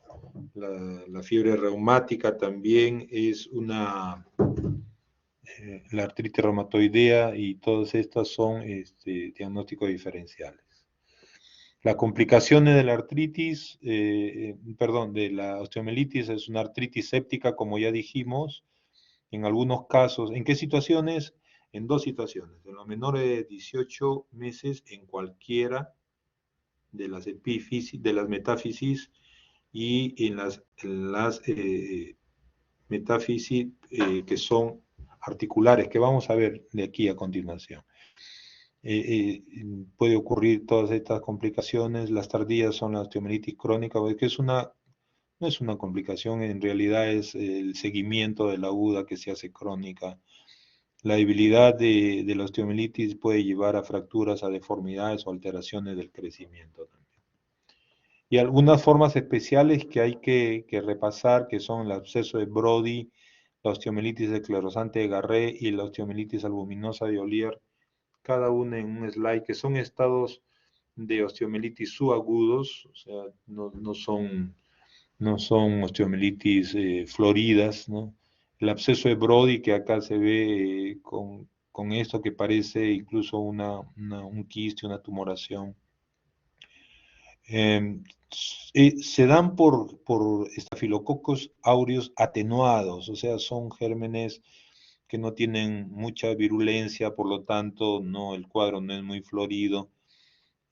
A: la fiebre reumática también es la artritis reumatoidea, y todas estas son diagnósticos diferenciales. Las complicaciones de la artritis, de la osteomielitis, es una artritis séptica, como ya dijimos. En algunos casos, ¿en qué situaciones? En dos situaciones: en los menores de 18 meses, en cualquiera de las epífisis, de las metáfisis, y en las metáfisis que son articulares, que vamos a ver de aquí a continuación. Puede ocurrir todas estas complicaciones. Las tardías son la osteomielitis crónica, que no es una complicación, en realidad es el seguimiento de la aguda que se hace crónica. La debilidad de la osteomielitis puede llevar a fracturas, a deformidades o alteraciones del crecimiento también. Y algunas formas especiales que hay que repasar, que son el absceso de Brody, la osteomielitis esclerosante de Garré y la osteomielitis albuminosa de Ollier, cada una en un slide, que son estados de osteomielitis subagudos, o sea, no son osteomielitis floridas, ¿no? El absceso de Brody, que acá se ve con esto que parece incluso un quiste, una tumoración. Se dan por estafilococos aureus atenuados, o sea, son gérmenes que no tienen mucha virulencia, por lo tanto, el cuadro no es muy florido.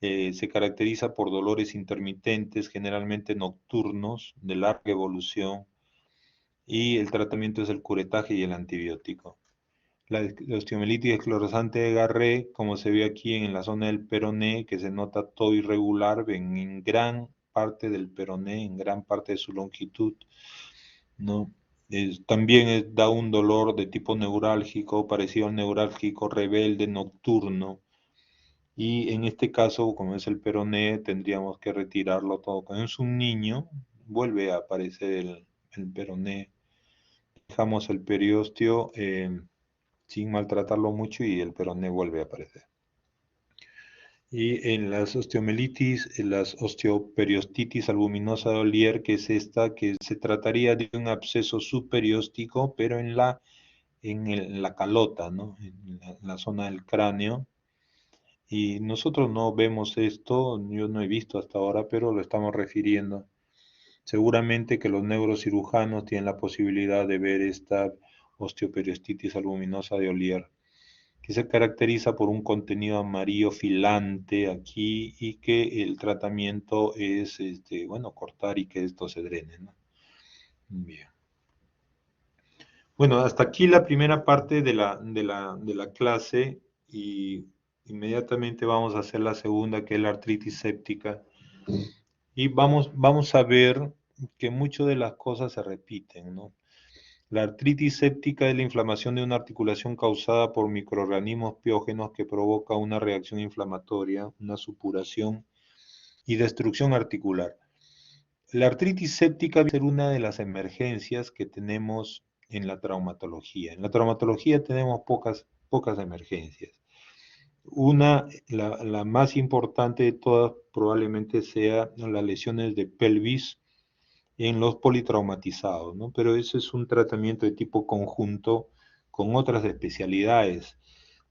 A: Se caracteriza por dolores intermitentes, generalmente nocturnos, de larga evolución, y el tratamiento es el curetaje y el antibiótico. La osteomielitis esclerosante de Garré, como se ve aquí en la zona del peroné, que se nota todo irregular, ven en gran parte del peroné, en gran parte de su longitud, ¿no? También da un dolor de tipo neurálgico, parecido al neurálgico rebelde nocturno, y en este caso, como es el peroné, tendríamos que retirarlo todo. Cuando es un niño, vuelve a aparecer el peroné. Dejamos el periósteo sin maltratarlo mucho y el peroné vuelve a aparecer. Y en las osteomielitis, en las osteoperiostitis albuminosa de Ollier, que es esta, que se trataría de un absceso subperióstico, pero en la calota, ¿no? En la zona del cráneo. Y nosotros no vemos esto, yo no he visto hasta ahora, pero lo estamos refiriendo. Seguramente que los neurocirujanos tienen la posibilidad de ver esta osteoperiostitis albuminosa de Ollier, que se caracteriza por un contenido amarillo filante aquí, y que el tratamiento es, cortar y que esto se drene, ¿no? Bien. Bueno, hasta aquí la primera parte de la clase, y inmediatamente vamos a hacer la segunda, que es la artritis séptica, y vamos a ver que muchas de las cosas se repiten, ¿no? La artritis séptica es la inflamación de una articulación causada por microorganismos piógenos que provoca una reacción inflamatoria, una supuración y destrucción articular. La artritis séptica va a ser una de las emergencias que tenemos en la traumatología. En la traumatología tenemos pocas emergencias. La más importante de todas probablemente sea las lesiones de pelvis en los politraumatizados, ¿no? Pero ese es un tratamiento de tipo conjunto con otras especialidades.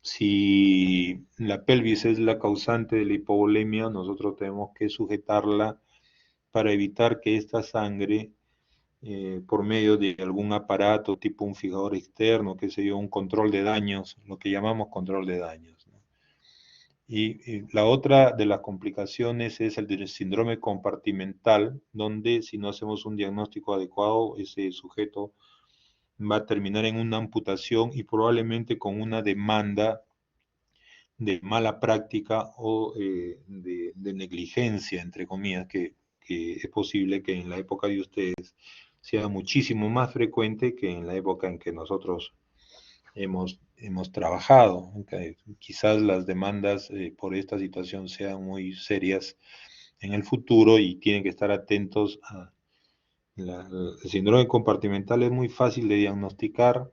A: Si la pelvis es la causante de la hipovolemia, nosotros tenemos que sujetarla para evitar que esta sangre, por medio de algún aparato tipo un fijador externo, qué sé yo, un control de daños, lo que llamamos control de daños, ¿no? Y la otra de las complicaciones es el del síndrome compartimental, donde si no hacemos un diagnóstico adecuado, ese sujeto va a terminar en una amputación y probablemente con una demanda de mala práctica o de negligencia, entre comillas, que es posible que en la época de ustedes sea muchísimo más frecuente que en la época en que nosotros hemos trabajado. Okay. Quizás las demandas por esta situación sean muy serias en el futuro y tienen que estar atentos a el síndrome compartimental. Es muy fácil de diagnosticar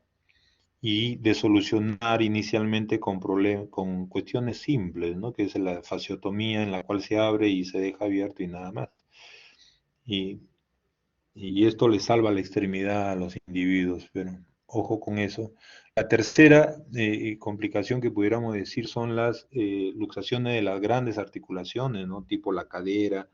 A: y de solucionar inicialmente con cuestiones simples, ¿no? Que es la fasciotomía en la cual se abre y se deja abierto y nada más. Y, y esto le salva la extremidad a los individuos, pero ojo con eso. La tercera complicación que pudiéramos decir son las luxaciones de las grandes articulaciones, ¿no? Tipo la cadera,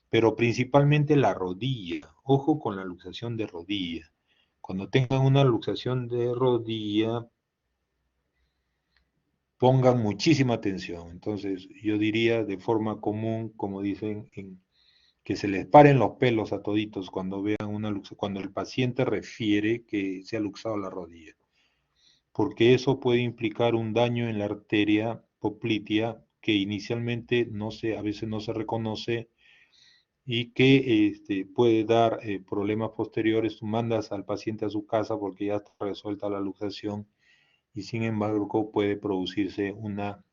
A: pero principalmente la rodilla. Ojo con la luxación de rodilla. Cuando tengan una luxación de rodilla, pongan muchísima atención. Entonces, yo diría de forma común, como dicen, que se les paren los pelos a toditos cuando vean cuando el paciente refiere que se ha luxado la rodilla, porque eso puede implicar un daño en la arteria poplitea que inicialmente a veces no se reconoce y que puede dar problemas posteriores. Tú mandas al paciente a su casa porque ya está resuelta la luxación y sin embargo puede producirse una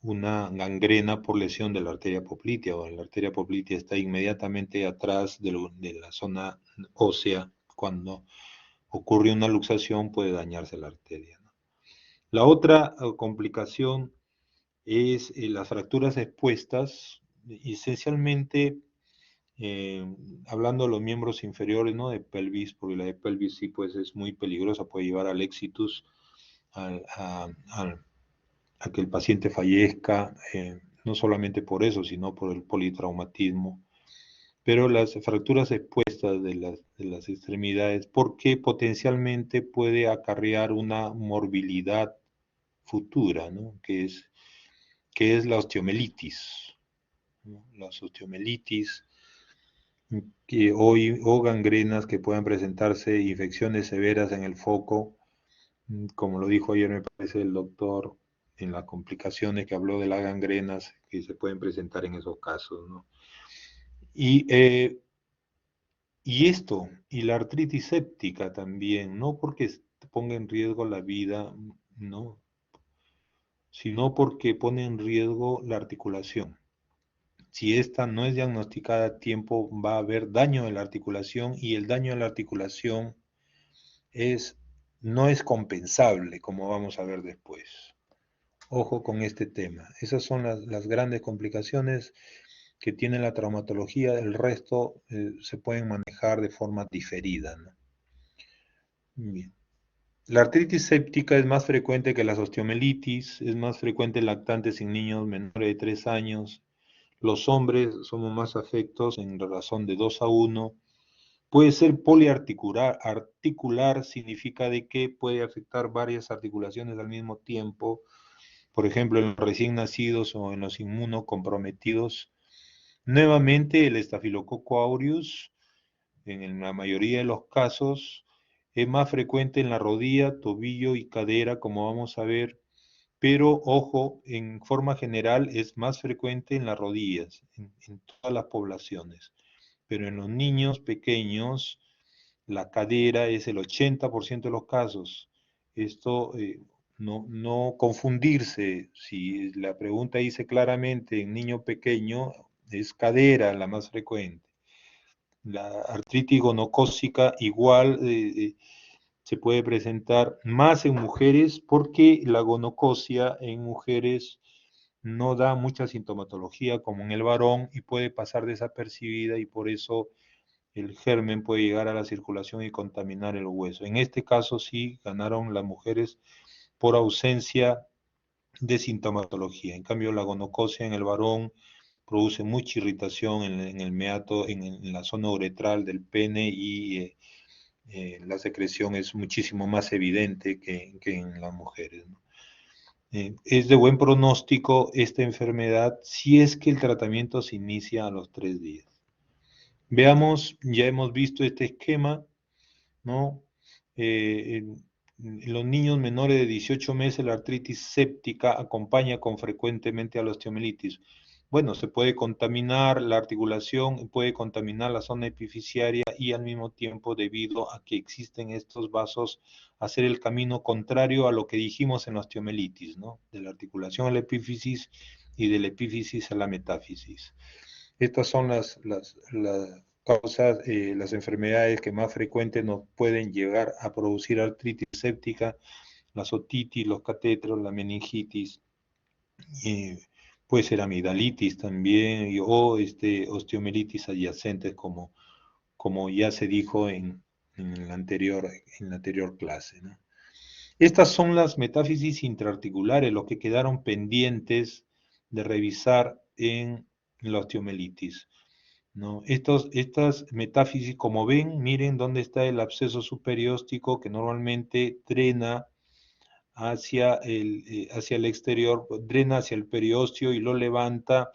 A: gangrena por lesión de la arteria poplitea, o la arteria poplitea está inmediatamente atrás de la zona ósea. Cuando ocurre una luxación puede dañarse la arteria, ¿no? La otra complicación es las fracturas expuestas, esencialmente hablando de los miembros inferiores, ¿no? De pelvis, porque la de pelvis sí pues es muy peligrosa, puede llevar al exitus, al, al a que el paciente fallezca, no solamente por eso, sino por el politraumatismo. Pero las fracturas expuestas de las extremidades, porque potencialmente puede acarrear una morbilidad futura, ¿no? Que es la osteomelitis, ¿no? Las osteomelitis o gangrenas que puedan presentarse, infecciones severas en el foco, como lo dijo ayer, me parece el doctor, en las complicaciones que habló de las gangrenas que se pueden presentar en esos casos, ¿no? Y, eh, y la artritis séptica también, no porque ponga en riesgo la vida, no, sino porque pone en riesgo la articulación. Si esta no es diagnosticada a tiempo, va a haber daño de la articulación y el daño de la articulación es, no es compensable, como vamos a ver después. Ojo con este tema. Esas son las grandes complicaciones que tiene la traumatología. El resto se pueden manejar de forma diferida, ¿no? Bien. La artritis séptica es más frecuente que las osteomelitis, es más frecuente en lactantes en niños menores de 3 años. Los hombres somos más afectos en razón de 2-1. Puede ser poliarticular. Articular significa de que puede afectar varias articulaciones al mismo tiempo. Por ejemplo, en los recién nacidos o en los inmunocomprometidos. Nuevamente, el estafilococo aureus, en la mayoría de los casos, es más frecuente en la rodilla, tobillo y cadera, como vamos a ver, pero ojo, en forma general es más frecuente en las rodillas, en todas las poblaciones. Pero en los niños pequeños la cadera es el 80% de los casos. Esto no confundirse, si la pregunta dice claramente en niño pequeño, es cadera la más frecuente. La artritis gonocócica igual se puede presentar más en mujeres porque la gonococia en mujeres no da mucha sintomatología como en el varón y puede pasar desapercibida y por eso el germen puede llegar a la circulación y contaminar el hueso. En este caso sí ganaron las mujeres por ausencia de sintomatología. En cambio, la gonococia en el varón produce mucha irritación en el meato, en la zona uretral del pene y la secreción es muchísimo más evidente que en las mujeres, ¿no? Es de buen pronóstico esta enfermedad si es que el tratamiento se inicia a los 3 días. Veamos, ya hemos visto este esquema, ¿no? En los niños menores de 18 meses la artritis séptica acompaña frecuentemente a la osteomielitis. Bueno, se puede contaminar la articulación, puede contaminar la zona epifisiaria y al mismo tiempo, debido a que existen estos vasos, hacer el camino contrario a lo que dijimos en la osteomielitis, ¿no? De la articulación a la epífisis y de la epífisis a la metáfisis. Estas son las causas, las enfermedades que más frecuentes nos pueden llegar a producir artritis séptica, la otitis, los catéteros, la meningitis, puede ser amigdalitis también, o osteomielitis adyacentes, como ya se dijo en la anterior clase, ¿no? Estas son las metáfisis intraarticulares, lo que quedaron pendientes de revisar en la osteomielitis, ¿no? Estas metáfisis, como ven, miren dónde está el absceso superióstico que normalmente drena hacia el exterior, drena hacia el periósteo y lo levanta,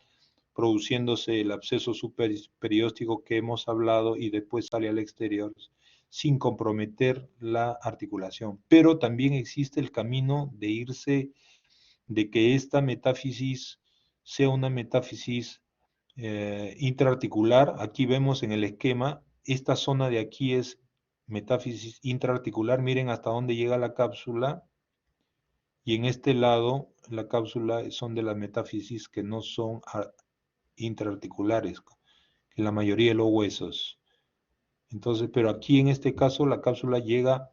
A: produciéndose el absceso superióstico que hemos hablado y después sale al exterior sin comprometer la articulación. Pero también existe el camino de irse, de que esta metáfisis sea una metáfisis intraarticular. Aquí vemos en el esquema, esta zona de aquí es metáfisis intraarticular, miren hasta dónde llega la cápsula, y en este lado la cápsula son de las metáfisis que no son intraarticulares, en la mayoría de los huesos. Entonces, pero aquí en este caso la cápsula llega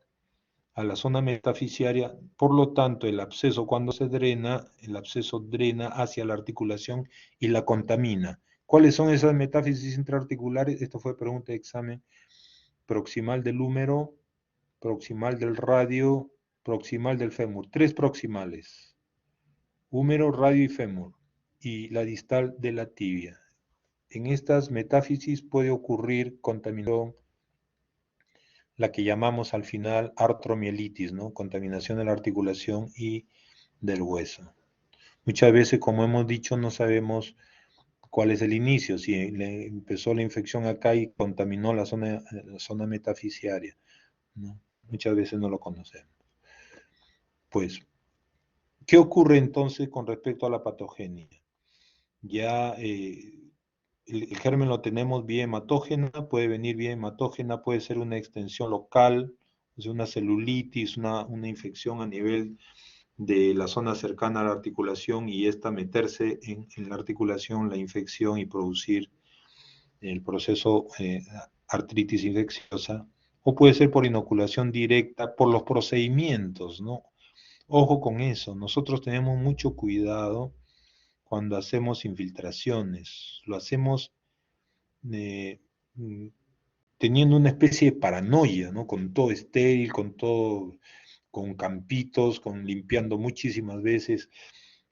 A: a la zona metafisiaria, por lo tanto el absceso cuando se drena, el absceso drena hacia la articulación y la contamina. ¿Cuáles son esas metáfisis intraarticulares? Esto fue pregunta de examen. Proximal del húmero, proximal del radio, proximal del fémur. 3 proximales: húmero, radio y fémur, y la distal de la tibia. En estas metáfisis puede ocurrir contaminación, la que llamamos al final artromielitis, ¿no? Contaminación de la articulación y del hueso. Muchas veces, como hemos dicho, no sabemos cuál es el inicio, si empezó la infección acá y contaminó la zona metafisiaria, ¿no? Muchas veces no lo conocemos. Pues, ¿qué ocurre entonces con respecto a la patogenia? Ya el germen lo tenemos vía hematógena, puede venir vía hematógena, puede ser una extensión local, es una celulitis, una infección a nivel de la zona cercana a la articulación y esta meterse en la articulación, la infección y producir el proceso artritis infecciosa, o puede ser por inoculación directa, por los procedimientos, ¿no? Ojo con eso, nosotros tenemos mucho cuidado cuando hacemos infiltraciones, lo hacemos eh, teniendo una especie de paranoia, ¿no? Con todo estéril, con campitos, limpiando muchísimas veces.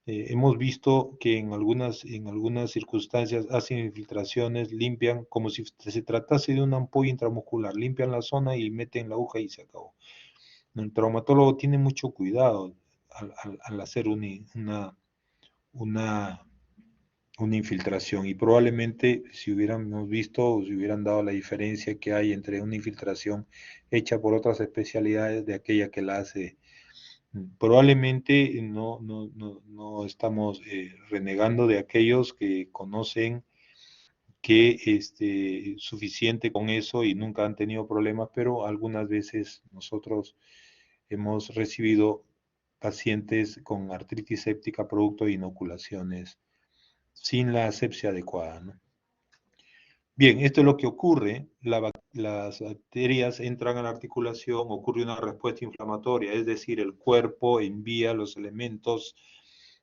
A: Hemos visto que en algunas circunstancias hacen infiltraciones, limpian como si se tratase de una ampolla intramuscular, limpian la zona y meten la aguja y se acabó. El traumatólogo tiene mucho cuidado al hacer una infiltración y probablemente si hubiéramos visto o si hubieran dado la diferencia que hay entre una infiltración hecha por otras especialidades de aquella que la hace, probablemente no estamos renegando de aquellos que conocen que suficiente con eso y nunca han tenido problemas, pero algunas veces nosotros hemos recibido pacientes con artritis séptica producto de inoculaciones sin la asepsia adecuada, ¿no? Bien, esto es lo que ocurre. Las bacterias entran a la articulación, ocurre una respuesta inflamatoria, es decir, el cuerpo envía los elementos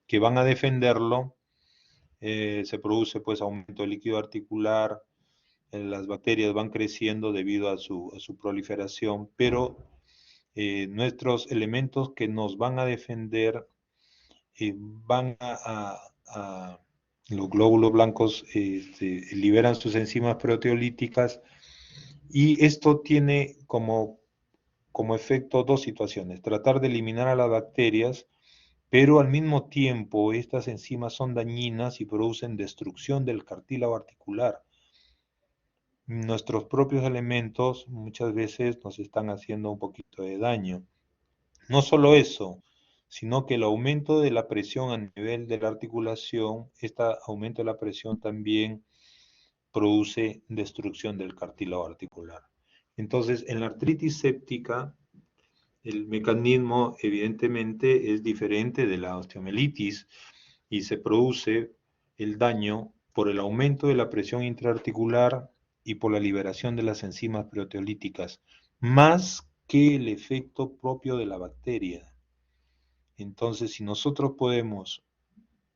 A: que van a defenderlo, se produce pues aumento del líquido articular, las bacterias van creciendo debido a su proliferación, pero nuestros elementos que nos van a defender van a los glóbulos blancos liberan sus enzimas proteolíticas y esto tiene como efecto dos situaciones: tratar de eliminar a las bacterias, pero al mismo tiempo estas enzimas son dañinas y producen destrucción del cartílago articular. Nuestros propios elementos muchas veces nos están haciendo un poquito de daño. No solo eso, sino que el aumento de la presión a nivel de la articulación, este aumento de la presión también produce destrucción del cartílago articular. Entonces, en la artritis séptica, el mecanismo evidentemente es diferente de la osteomielitis y se produce el daño por el aumento de la presión intraarticular y por la liberación de las enzimas proteolíticas, más que el efecto propio de la bacteria. Entonces, si nosotros podemos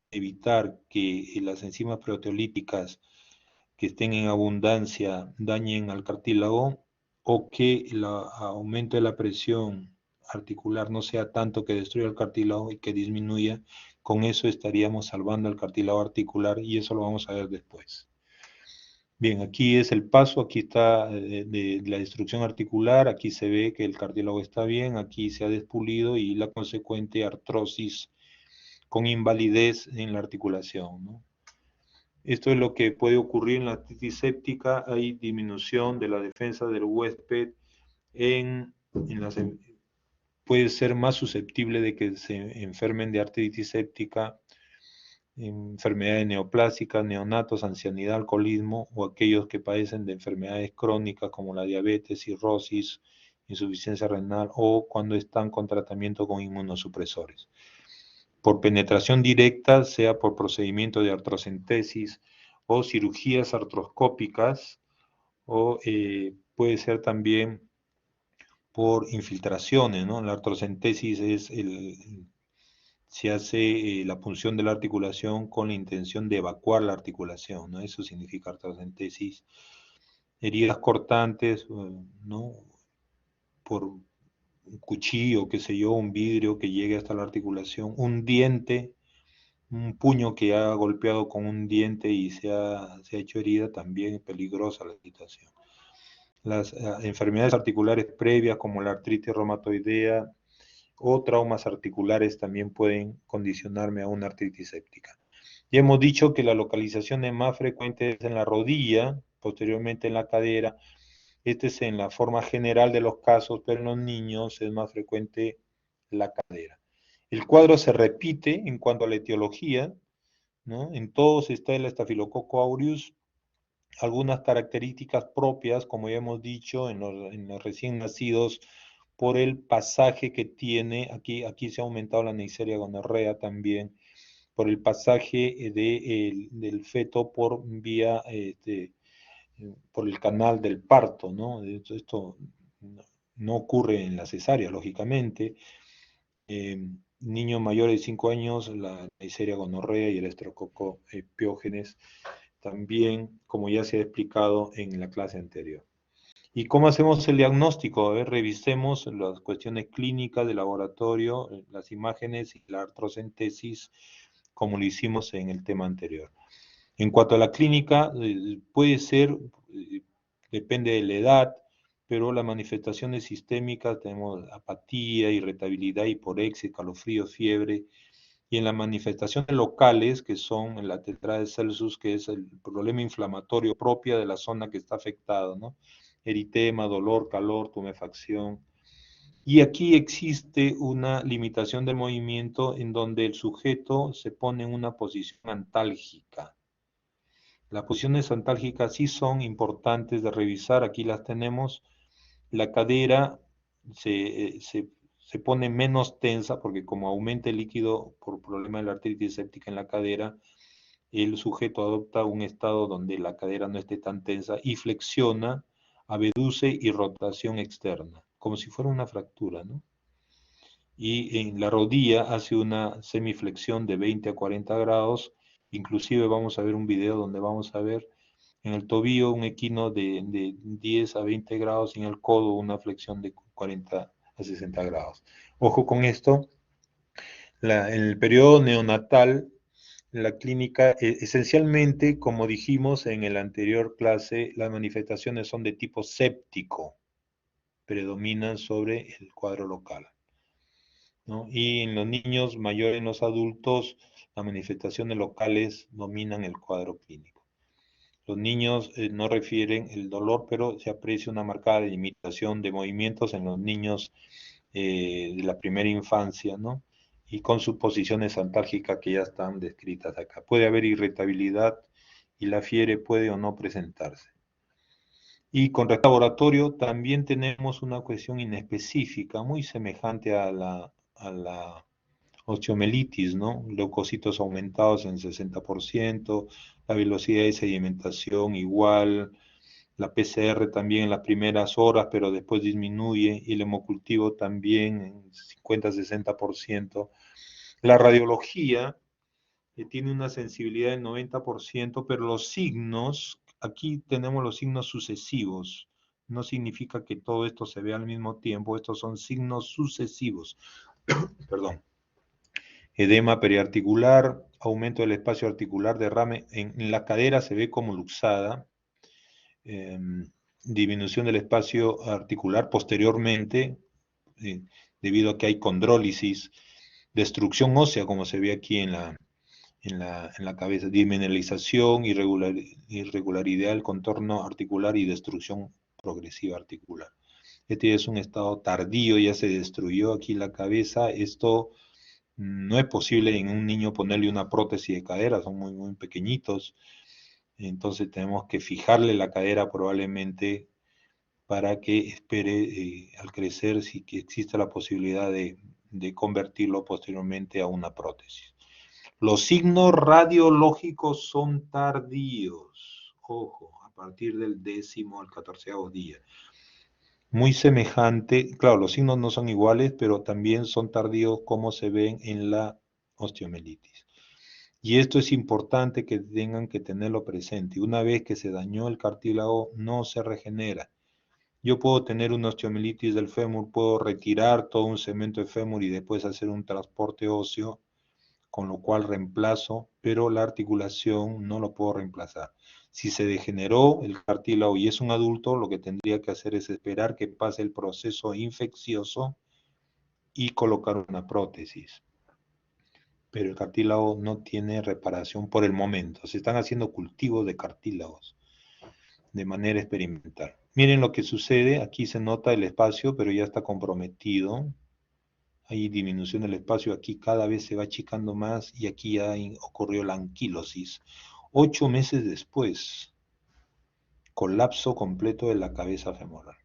A: evitar que las enzimas proteolíticas que estén en abundancia dañen al cartílago, o que el aumento de la presión articular no sea tanto que destruya el cartílago y que disminuya, con eso estaríamos salvando el cartílago articular y eso lo vamos a ver después. Bien, aquí es el paso, aquí está de la destrucción articular, aquí se ve que el cartílago está bien, aquí se ha despulido y la consecuente artrosis con invalidez en la articulación, ¿no? Esto es lo que puede ocurrir en la artritis séptica. Hay disminución de la defensa del huésped, puede ser más susceptible de que se enfermen de artritis séptica, enfermedades neoplásicas, neonatos, ancianidad, alcoholismo, o aquellos que padecen de enfermedades crónicas como la diabetes, cirrosis, insuficiencia renal, o cuando están con tratamiento con inmunosupresores. Por penetración directa, sea por procedimiento de artrocentesis o cirugías artroscópicas, o puede ser también por infiltraciones, ¿no? La artrocentesis se hace la punción de la articulación con la intención de evacuar la articulación, ¿no? Eso significa artrocentesis. Heridas cortantes, ¿no? Por un cuchillo, qué sé yo, un vidrio que llegue hasta la articulación, un diente, un puño que ha golpeado con un diente y se ha hecho herida, también es peligrosa la situación. Las enfermedades articulares previas como la artritis reumatoidea o traumas articulares también pueden condicionarme a una artritis séptica. Ya hemos dicho que la localización es más frecuente es en la rodilla, posteriormente en la cadera. Este es en la forma general de los casos, pero en los niños es más frecuente la cadera. El cuadro se repite en cuanto a la etiología, ¿no? En todos está el Staphylococcus aureus, algunas características propias, como ya hemos dicho, en los recién nacidos, por el pasaje que tiene, aquí se ha aumentado la Neisseria gonorrea también, por el pasaje del feto por vía, por el canal del parto, ¿no? Esto no ocurre en la cesárea, lógicamente. Niños mayores de 5 años, la Neisseria gonorrea y el Streptococcus pyogenes, también, como ya se ha explicado en la clase anterior. ¿Y cómo hacemos el diagnóstico? A ver, revisemos las cuestiones clínicas de laboratorio, las imágenes y la artrocentesis, como lo hicimos en el tema anterior. En cuanto a la clínica, puede ser, depende de la edad, pero las manifestaciones sistémicas tenemos apatía, irritabilidad, hiporexia, escalofríos, fiebre. Y en las manifestaciones locales, que son la tetrada de Celsus, que es el problema inflamatorio propia de la zona que está afectada, ¿no? Eritema, dolor, calor, tumefacción. Y aquí existe una limitación del movimiento en donde el sujeto se pone en una posición antálgica. Las posiciones antálgicas sí son importantes de revisar, aquí las tenemos. La cadera se pone menos tensa porque como aumenta el líquido por problema de la artritis séptica en la cadera, el sujeto adopta un estado donde la cadera no esté tan tensa y flexiona, abduce y rotación externa, como si fuera una fractura, ¿no? Y en la rodilla hace una semiflexión de 20 a 40 grados, inclusive vamos a ver un video donde vamos a ver en el tobillo un equino de 10 a 20 grados y en el codo una flexión de 40 a 60 grados. Ojo con esto, en el periodo neonatal, la clínica, esencialmente, como dijimos en el anterior clase, las manifestaciones son de tipo séptico, predominan sobre el cuadro local, ¿no? Y en los niños mayores, en los adultos, las manifestaciones locales dominan el cuadro clínico. Los niños no refieren el dolor, pero se aprecia una marcada limitación de movimientos en los niños de la primera infancia, ¿no? Y con sus posiciones antálgicas que ya están descritas acá. Puede haber irritabilidad y la fiebre puede o no presentarse. Y con respecto al laboratorio también tenemos una cuestión inespecífica, muy semejante a la osteomelitis, ¿no? Leucocitos aumentados en 60%, la velocidad de sedimentación igual, la PCR también en las primeras horas, pero después disminuye, y el hemocultivo también en 50-60%. La radiología tiene una sensibilidad del 90%, pero los signos, aquí tenemos los signos sucesivos. No significa que todo esto se vea al mismo tiempo, estos son signos sucesivos. Perdón. Edema periarticular, aumento del espacio articular, derrame en la cadera se ve como luxada, eh, disminución del espacio articular posteriormente, eh, debido a que hay condrólisis, destrucción ósea, como se ve aquí en la cabeza, dimineralización, irregularidad del contorno articular y destrucción progresiva articular. Este es un estado tardío, ya se destruyó aquí la cabeza. Esto no es posible en un niño ponerle una prótesis de cadera, son muy, muy pequeñitos. Entonces tenemos que fijarle la cadera probablemente para que espere al crecer si que existe la posibilidad de convertirlo posteriormente a una prótesis. Los signos radiológicos son tardíos, ojo, a partir del 10º al 14º día. Muy semejante, claro, los signos no son iguales, pero también son tardíos como se ven en la osteomelitis. Y esto es importante que tengan que tenerlo presente. Una vez que se dañó el cartílago, no se regenera. Yo puedo tener una osteomelitis del fémur, puedo retirar todo un segmento de fémur y después hacer un transporte óseo, con lo cual reemplazo, pero la articulación no lo puedo reemplazar. Si se degeneró el cartílago y es un adulto, lo que tendría que hacer es esperar que pase el proceso infeccioso y colocar una prótesis. Pero el cartílago no tiene reparación por el momento. Se están haciendo cultivos de cartílagos de manera experimental. Miren lo que sucede, aquí se nota el espacio, pero ya está comprometido. Hay disminución del espacio, aquí cada vez se va achicando más y aquí ya ocurrió la anquilosis. 8 meses después, colapso completo de la cabeza femoral.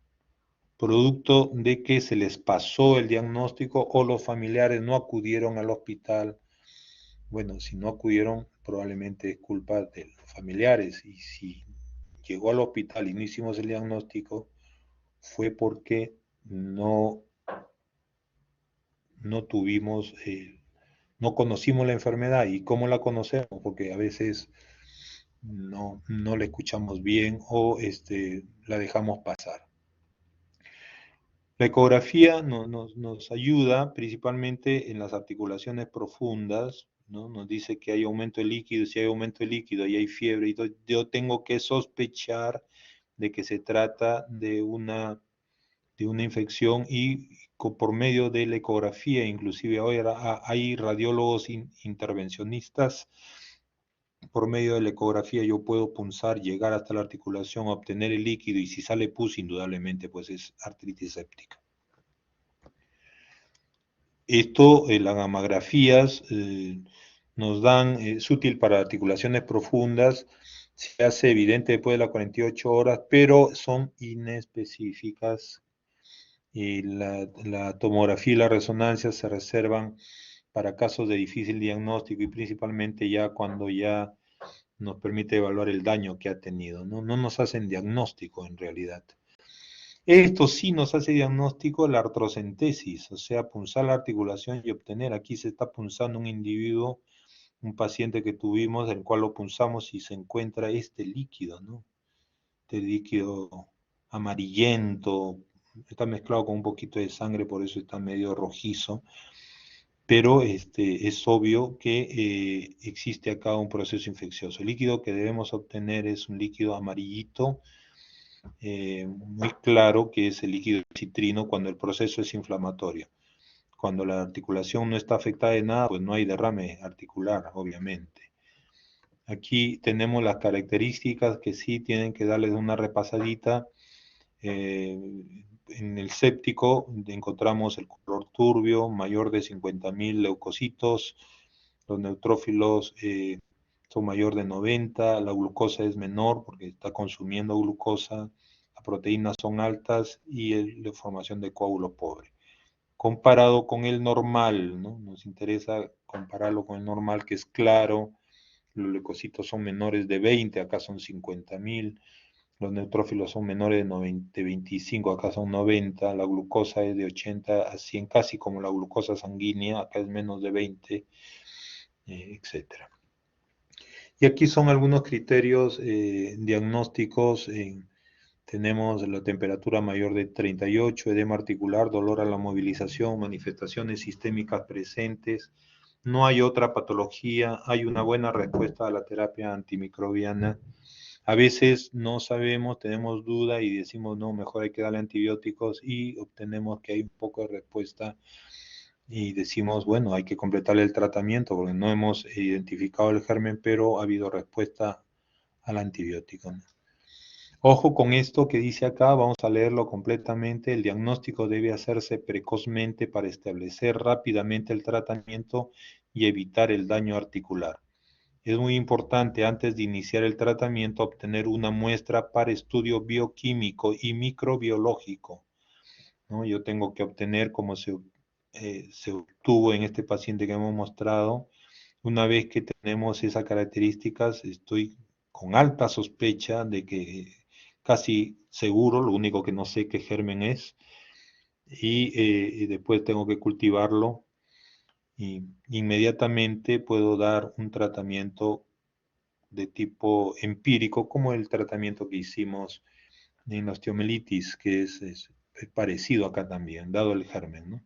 A: Producto de que se les pasó el diagnóstico o los familiares no acudieron al hospital. Bueno, si no acudieron, probablemente es culpa de los familiares. Y si llegó al hospital y no hicimos el diagnóstico, fue porque no tuvimos, no conocimos la enfermedad. ¿Y cómo la conocemos? Porque a veces no la escuchamos bien o la dejamos pasar. La ecografía nos ayuda principalmente en las articulaciones profundas, ¿no? Nos dice que hay aumento de líquido, si hay aumento de líquido y hay fiebre, y yo tengo que sospechar de que se trata de una infección y por medio de la ecografía, inclusive ahora hay radiólogos intervencionistas, por medio de la ecografía yo puedo punzar, llegar hasta la articulación, obtener el líquido y si sale pus, indudablemente pues es artritis séptica. Esto, las gammagrafías nos dan, es útil para articulaciones profundas se hace evidente después de las 48 horas, pero son inespecíficas y la tomografía y la resonancia se reservan para casos de difícil diagnóstico y principalmente ya cuando ya nos permite evaluar el daño que ha tenido. No, no nos hacen diagnóstico en realidad. Esto sí nos hace diagnóstico la artrocentesis, o sea, punzar la articulación y obtener. Aquí se está punzando un individuo, un paciente que tuvimos, el cual lo punzamos y se encuentra este líquido, ¿no? Este líquido amarillento, está mezclado con un poquito de sangre, por eso está medio rojizo, pero es obvio que existe acá un proceso infeccioso. El líquido que debemos obtener es un líquido amarillito, muy claro, que es el líquido citrino cuando el proceso es inflamatorio. Cuando la articulación no está afectada de nada, pues no hay derrame articular, obviamente. Aquí tenemos las características que sí tienen que darles una repasadita. En el séptico encontramos el color turbio, mayor de 50.000 leucocitos, los neutrófilos son mayor de 90, la glucosa es menor porque está consumiendo glucosa, las proteínas son altas y la formación de coágulo pobre. Comparado con el normal, ¿no? Nos interesa compararlo con el normal, que es claro, los leucocitos son menores de 20, acá son 50.000, los neutrófilos son menores de 90, 25, acá son 90, la glucosa es de 80 a 100, casi como la glucosa sanguínea, acá es menos de 20, etc. Y aquí son algunos criterios diagnósticos. Tenemos la temperatura mayor de 38, edema articular, dolor a la movilización, manifestaciones sistémicas presentes. No hay otra patología, hay una buena respuesta a la terapia antimicrobiana. A veces no sabemos, tenemos duda y decimos, no, mejor hay que darle antibióticos y obtenemos que hay un poco de respuesta y decimos, bueno, hay que completarle el tratamiento porque no hemos identificado el germen, pero ha habido respuesta al antibiótico, ¿no? Ojo con esto que dice acá, vamos a leerlo completamente. El diagnóstico debe hacerse precozmente para establecer rápidamente el tratamiento y evitar el daño articular. Es muy importante antes de iniciar el tratamiento obtener una muestra para estudio bioquímico y microbiológico, ¿no? Yo tengo que obtener, como se obtuvo en este paciente que hemos mostrado. Una vez que tenemos esas características, estoy con alta sospecha de que casi seguro, lo único que no sé qué germen es, y después tengo que cultivarlo y inmediatamente puedo dar un tratamiento de tipo empírico, como el tratamiento que hicimos en la osteomelitis, que es parecido acá también, dado el germen, ¿no?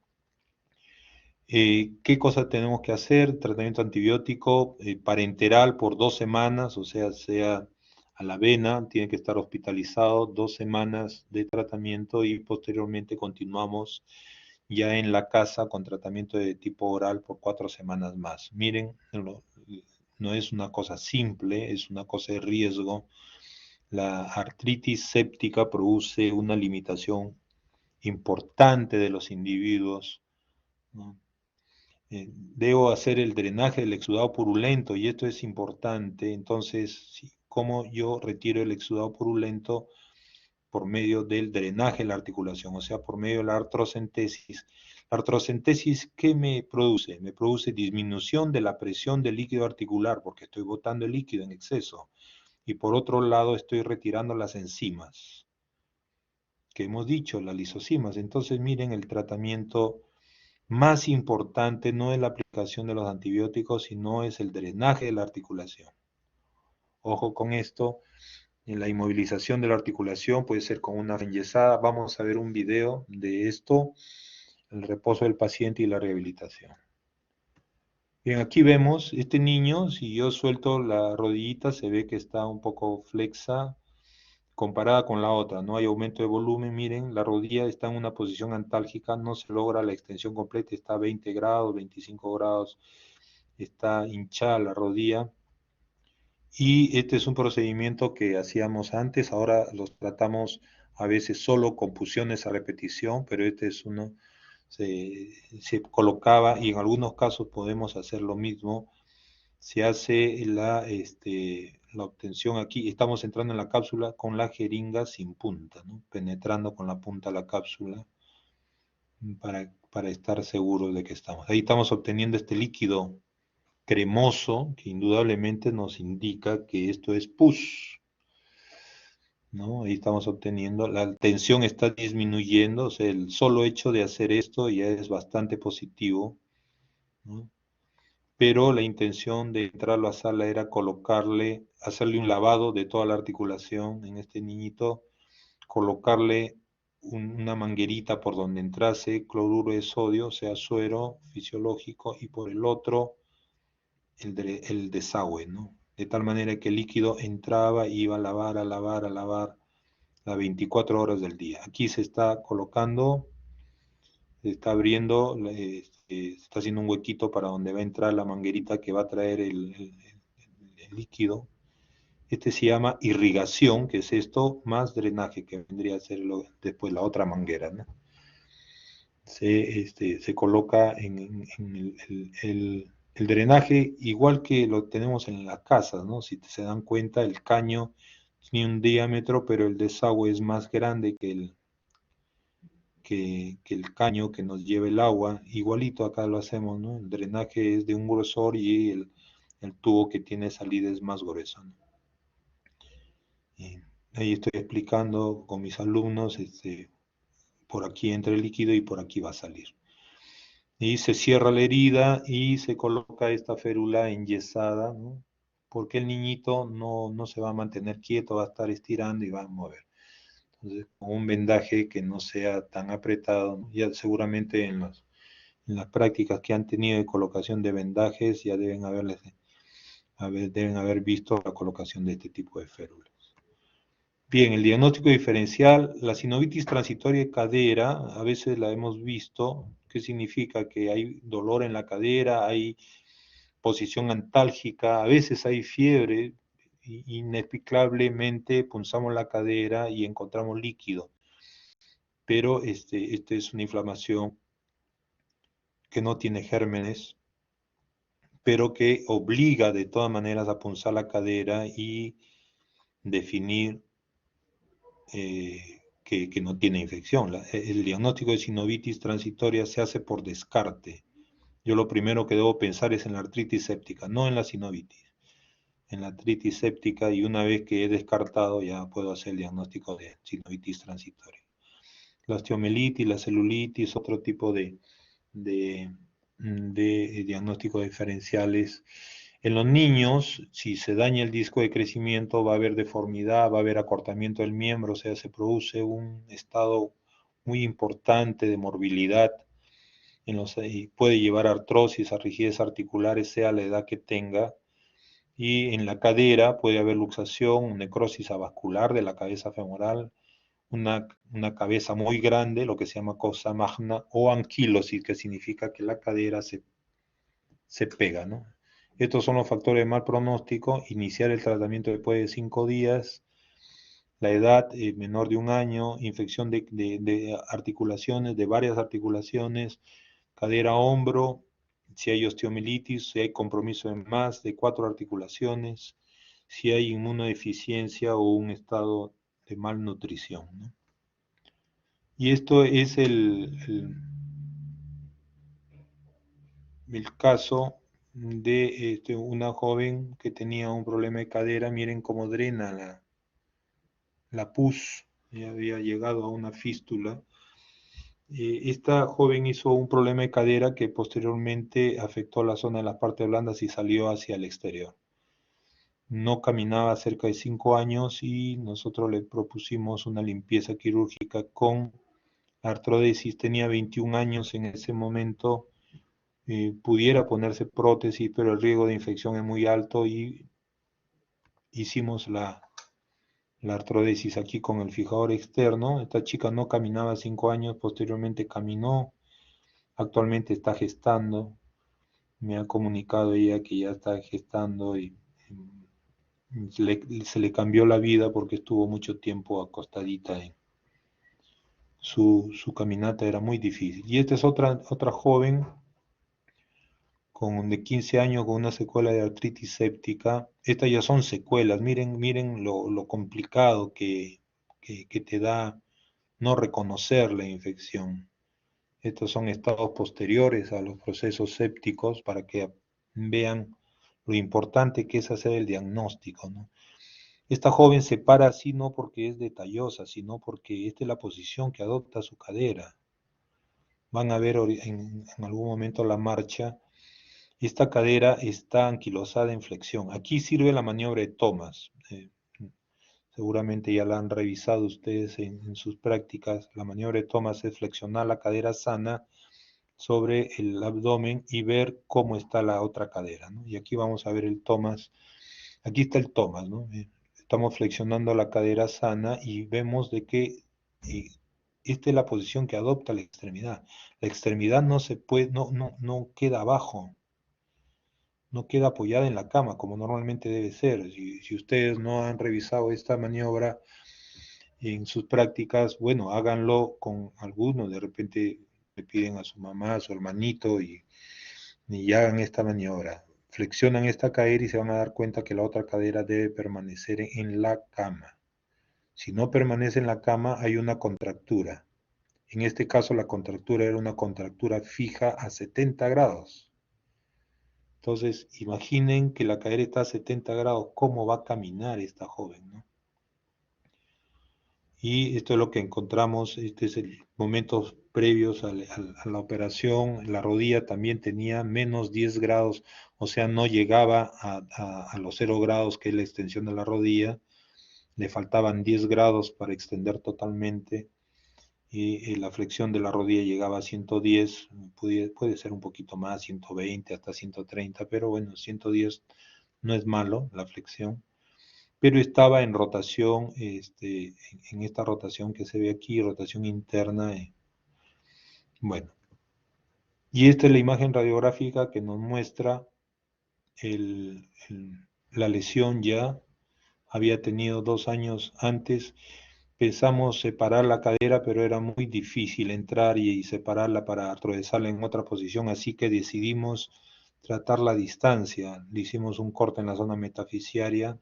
A: ¿Qué cosas tenemos que hacer? Tratamiento antibiótico parenteral por 2 semanas, o sea a la vena, tiene que estar hospitalizado, 2 semanas de tratamiento y posteriormente continuamos ya en la casa con tratamiento de tipo oral por 4 semanas más. Miren, no es una cosa simple, es una cosa de riesgo. La artritis séptica produce una limitación importante de los individuos, ¿no? Debo hacer el drenaje del exudado purulento y esto es importante. Entonces, ¿cómo yo retiro el exudado purulento? Por medio del drenaje de la articulación, o sea, por medio de la artrocentesis. La artrocentesis, ¿qué me produce? Me produce disminución de la presión del líquido articular, porque estoy botando el líquido en exceso. Y por otro lado, estoy retirando las enzimas, que hemos dicho, las lisosimas. Entonces, miren, el tratamiento más importante no es la aplicación de los antibióticos, sino es el drenaje de la articulación. Ojo con esto, en la inmovilización de la articulación puede ser con una enyesada. Vamos a ver un video de esto, el reposo del paciente y la rehabilitación. Bien, aquí vemos este niño, si yo suelto la rodillita, se ve que está un poco flexa comparada con la otra. No hay aumento de volumen, miren, la rodilla está en una posición antálgica, no se logra la extensión completa, está a 20 grados, 25 grados, está hinchada la rodilla. Y este es un procedimiento que hacíamos antes, ahora los tratamos a veces solo con punciones a repetición, pero este es uno, se colocaba y en algunos casos podemos hacer lo mismo. Se hace la obtención aquí, estamos entrando en la cápsula con la jeringa sin punta, ¿no? Penetrando con la punta la cápsula para estar seguros de que estamos. Ahí estamos obteniendo este líquido cremoso que indudablemente nos indica que esto es pus, ¿no? Ahí estamos obteniendo, la tensión está disminuyendo, o sea, el solo hecho de hacer esto ya es bastante positivo, ¿no? Pero la intención de entrar a la sala era colocarle, hacerle un lavado de toda la articulación en este niñito, colocarle una manguerita por donde entrase cloruro de sodio, o sea, suero fisiológico, y por el otro el desagüe, ¿no? De tal manera que el líquido entraba y iba a lavar, a lavar, a lavar las 24 horas del día. Aquí se está colocando, se está abriendo, se está haciendo un huequito para donde va a entrar la manguerita que va a traer el líquido. Este se llama irrigación, que es esto, más drenaje, que vendría a ser después la otra manguera, ¿no? Se coloca en el drenaje igual que lo tenemos en las casas, ¿no? Si se dan cuenta, el caño tiene un diámetro, pero el desagüe es más grande que el caño que nos lleva el agua. Igualito acá lo hacemos, ¿no? El drenaje es de un grosor y el tubo que tiene salida es más grueso, ¿no? Y ahí estoy explicando con mis alumnos, por aquí entra el líquido y por aquí va a salir. Y se cierra la herida y se coloca esta férula enyesada, ¿no? Porque el niñito no se va a mantener quieto, va a estar estirando y va a mover. Entonces, con un vendaje que no sea tan apretado, ¿no? Ya seguramente en las prácticas que han tenido de colocación de vendajes ya deben haber visto la colocación de este tipo de férulas. Bien, el diagnóstico diferencial, la sinovitis transitoria de cadera, a veces la hemos visto. ¿Qué significa? Que hay dolor en la cadera, hay posición antálgica, a veces hay fiebre, inexplicablemente punzamos la cadera y encontramos líquido, pero este es una inflamación que no tiene gérmenes, pero que obliga de todas maneras a punzar la cadera y definir que no tiene infección. El diagnóstico de sinovitis transitoria se hace por descarte. Yo lo primero que debo pensar es en la artritis séptica, no en la sinovitis. En la artritis séptica, y una vez que he descartado ya puedo hacer el diagnóstico de sinovitis transitoria. La osteomelitis, la celulitis, otro tipo de diagnósticos diferenciales. En los niños, si se daña el disco de crecimiento, va a haber deformidad, va a haber acortamiento del miembro, o sea, se produce un estado muy importante de morbilidad, y puede llevar a artrosis, a rigidez articulares, sea la edad que tenga. Y en la cadera puede haber luxación, necrosis avascular de la cabeza femoral, una cabeza muy grande, lo que se llama cosa magna, o anquilosis, que significa que la cadera se pega, ¿no? Estos son los factores de mal pronóstico. Iniciar el tratamiento después de 5 días, la edad menor de 1 año, infección de articulaciones, de varias articulaciones, cadera-hombro, si hay osteomelitis, si hay compromiso en más de 4 articulaciones, si hay inmunodeficiencia o un estado de malnutrición, ¿no? Y esto es el caso de una joven que tenía un problema de cadera. Miren cómo drena la pus, ya había llegado a una fístula. Esta joven hizo un problema de cadera que posteriormente afectó la zona de las partes blandas y salió hacia el exterior. No caminaba cerca de 5 años y nosotros le propusimos una limpieza quirúrgica con artrodesis. Tenía 21 años en ese momento. Pudiera ponerse prótesis, pero el riesgo de infección es muy alto, y hicimos la artrodesis aquí con el fijador externo. Esta chica no caminaba 5 años, posteriormente caminó, actualmente está gestando. Me ha comunicado ella que ya está gestando y se le cambió la vida porque estuvo mucho tiempo acostadita. Su caminata era muy difícil. Y esta es otra joven de 15 años con una secuela de artritis séptica. Estas ya son secuelas. Miren lo complicado que te da no reconocer la infección. Estos son estados posteriores a los procesos sépticos para que vean lo importante que es hacer el diagnóstico, ¿no? Esta joven se para así no porque es detallosa, sino porque esta es la posición que adopta su cadera. Van a ver en algún momento la marcha. Esta cadera está anquilosada en flexión. Aquí sirve la maniobra de Thomas. Seguramente ya la han revisado ustedes en sus prácticas. La maniobra de Thomas es flexionar la cadera sana sobre el abdomen y ver cómo está la otra cadera, ¿no? Y aquí vamos a ver el Thomas. Aquí está el Thomas, ¿no? Estamos flexionando la cadera sana y vemos de que esta es la posición que adopta la extremidad. La extremidad no se puede, no queda abajo, no queda apoyada en la cama como normalmente debe ser. Si ustedes no han revisado esta maniobra en sus prácticas, bueno, háganlo con alguno, de repente le piden a su mamá, a su hermanito y hagan esta maniobra. Flexionan esta cadera y se van a dar cuenta que la otra cadera debe permanecer en la cama. Si no permanece en la cama, hay una contractura. En este caso, la contractura era una contractura fija a 70 grados. Entonces, imaginen que la cadera está a 70 grados, ¿cómo va a caminar esta joven, ¿no? Y esto es lo que encontramos, este es el momentos previos a la operación. La rodilla también tenía menos 10 grados, o sea, no llegaba a los 0 grados, que es la extensión de la rodilla. Le faltaban 10 grados para extender totalmente. Y la flexión de la rodilla llegaba a 110, puede ser un poquito más, 120 hasta 130, pero bueno, 110 no es malo la flexión, pero estaba en rotación, en esta rotación que se ve aquí, rotación interna. Bueno, y esta es la imagen radiográfica que nos muestra el, la lesión ya. Había tenido 2 años antes. Pensamos separar la cadera, pero era muy difícil entrar y separarla para atravesarla en otra posición, así que decidimos tratar la distancia. Le hicimos un corte en la zona metafisiaria.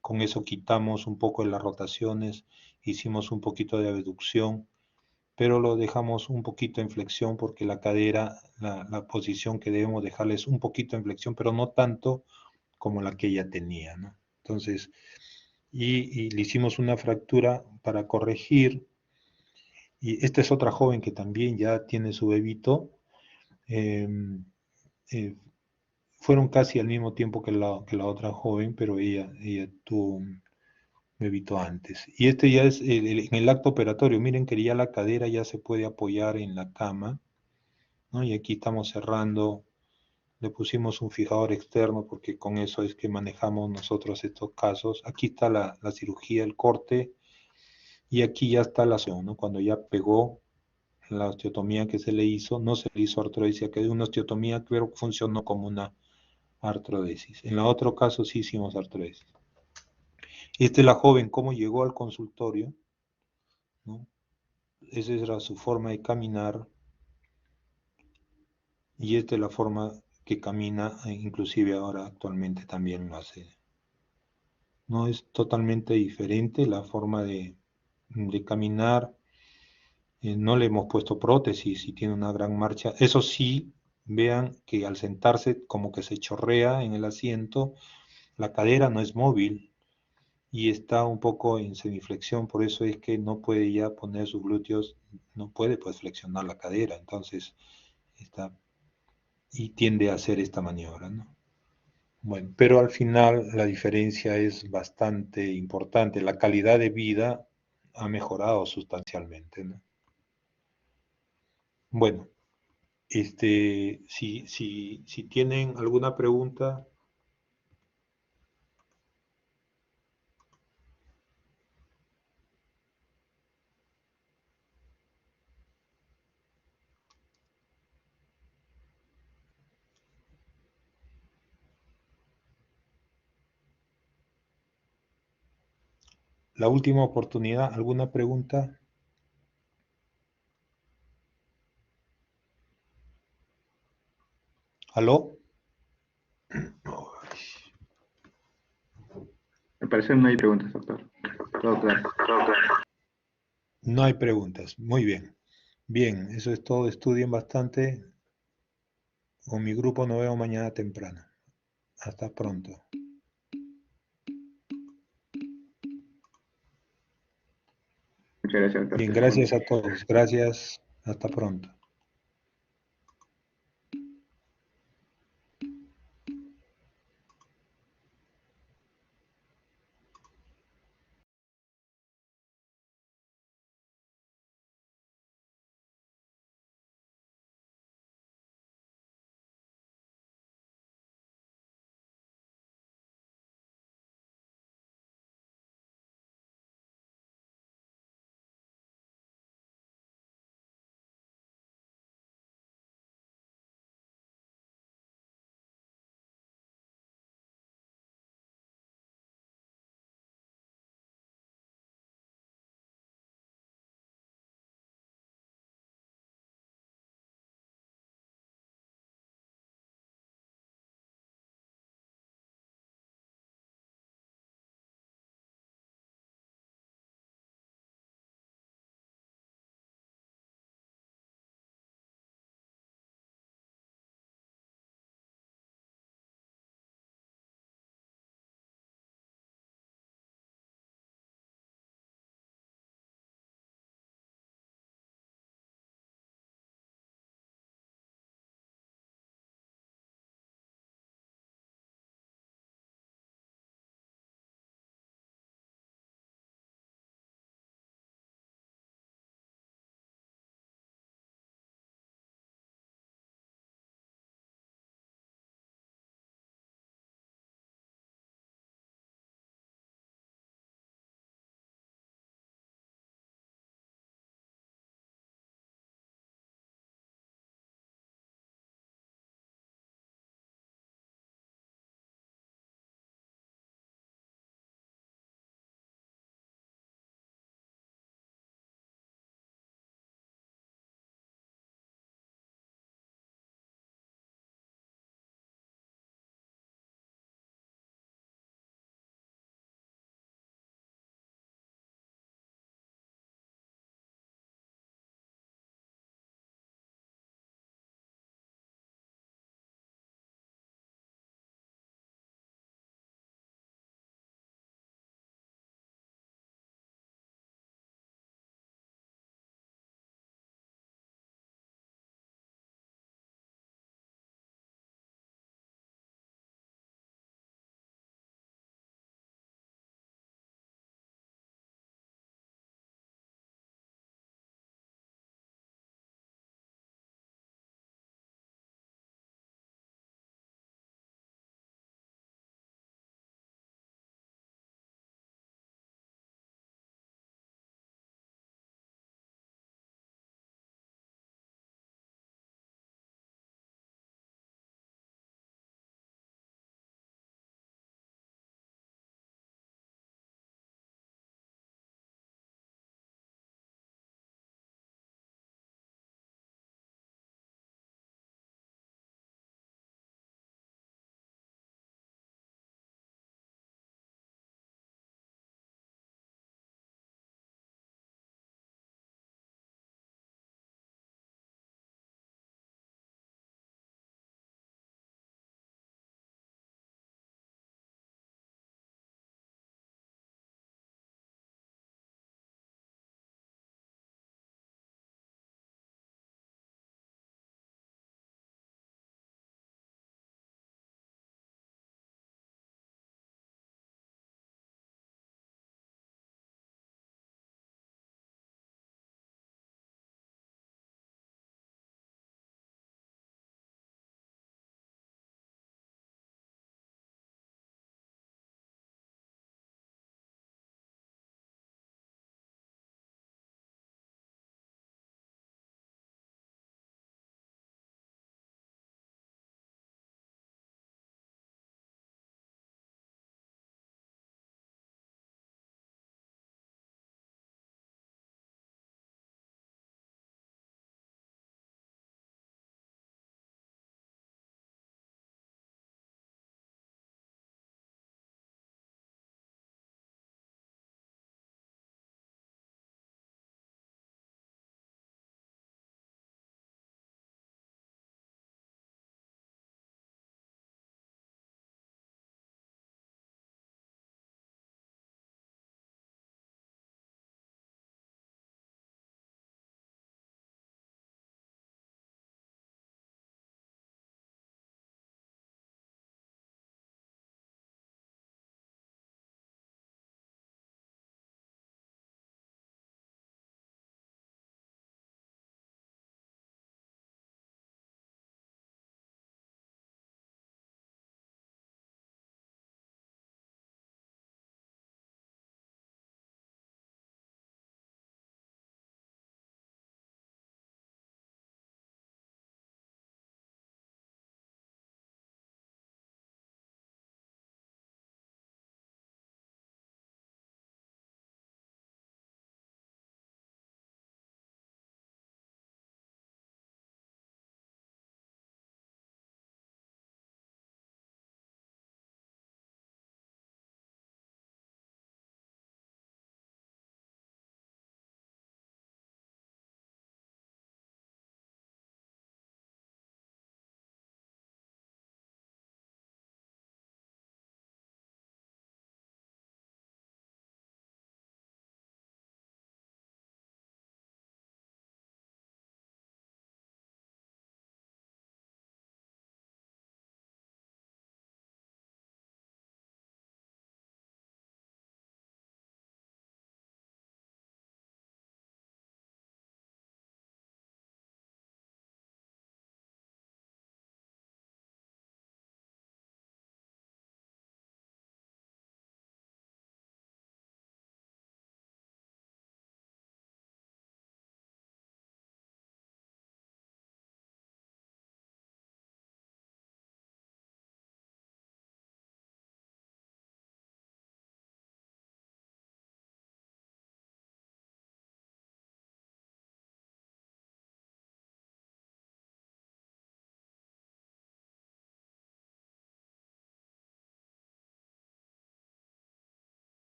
A: Con eso quitamos un poco de las rotaciones, hicimos un poquito de abducción, pero lo dejamos un poquito en flexión porque la cadera, la posición que debemos dejarle es un poquito en flexión, pero no tanto como la que ella tenía, ¿no? Entonces, y le hicimos una fractura para corregir. Y esta es otra joven que también ya tiene su bebito. Eh, eh, Fueron casi al mismo tiempo que la otra joven, pero ella tuvo un bebito antes. Y este ya es en el acto operatorio. Miren que ya la cadera ya se puede apoyar en la cama, ¿no? Y aquí estamos cerrando. Le pusimos un fijador externo porque con eso es que manejamos nosotros estos casos. Aquí está la cirugía, el corte, y aquí ya está la acción, ¿no? Cuando ya pegó la osteotomía que se le hizo, no se le hizo artrodesia, quedó una osteotomía, pero funcionó como una artrodesis. En el otro caso sí hicimos artrodesis. Esta es la joven, cómo llegó al consultorio, ¿no? Esa era su forma de caminar y esta es la forma que camina, inclusive ahora actualmente también lo hace. No es totalmente diferente la forma de caminar. No le hemos puesto prótesis y tiene una gran marcha. Eso sí, vean que al sentarse como que se chorrea en el asiento, la cadera no es móvil y está un poco en semiflexión, por eso es que no puede ya poner sus glúteos, no puede pues flexionar la cadera, entonces está y tiende a hacer esta maniobra, ¿no? Bueno, pero al final la diferencia es bastante importante, la calidad de vida ha mejorado sustancialmente, ¿no? Bueno, si tienen alguna pregunta, la última oportunidad, ¿alguna pregunta? ¿Aló?
B: Al parecer no hay preguntas, doctor. Todo claro.
A: No hay preguntas. Muy bien. Bien, eso es todo. Estudien bastante. Con mi grupo nos vemos mañana temprano. Hasta pronto.
B: Muchas gracias, doctor.
A: Bien,
B: Que esté muy
A: gracias
B: bien.
A: a todos. Gracias. Hasta pronto.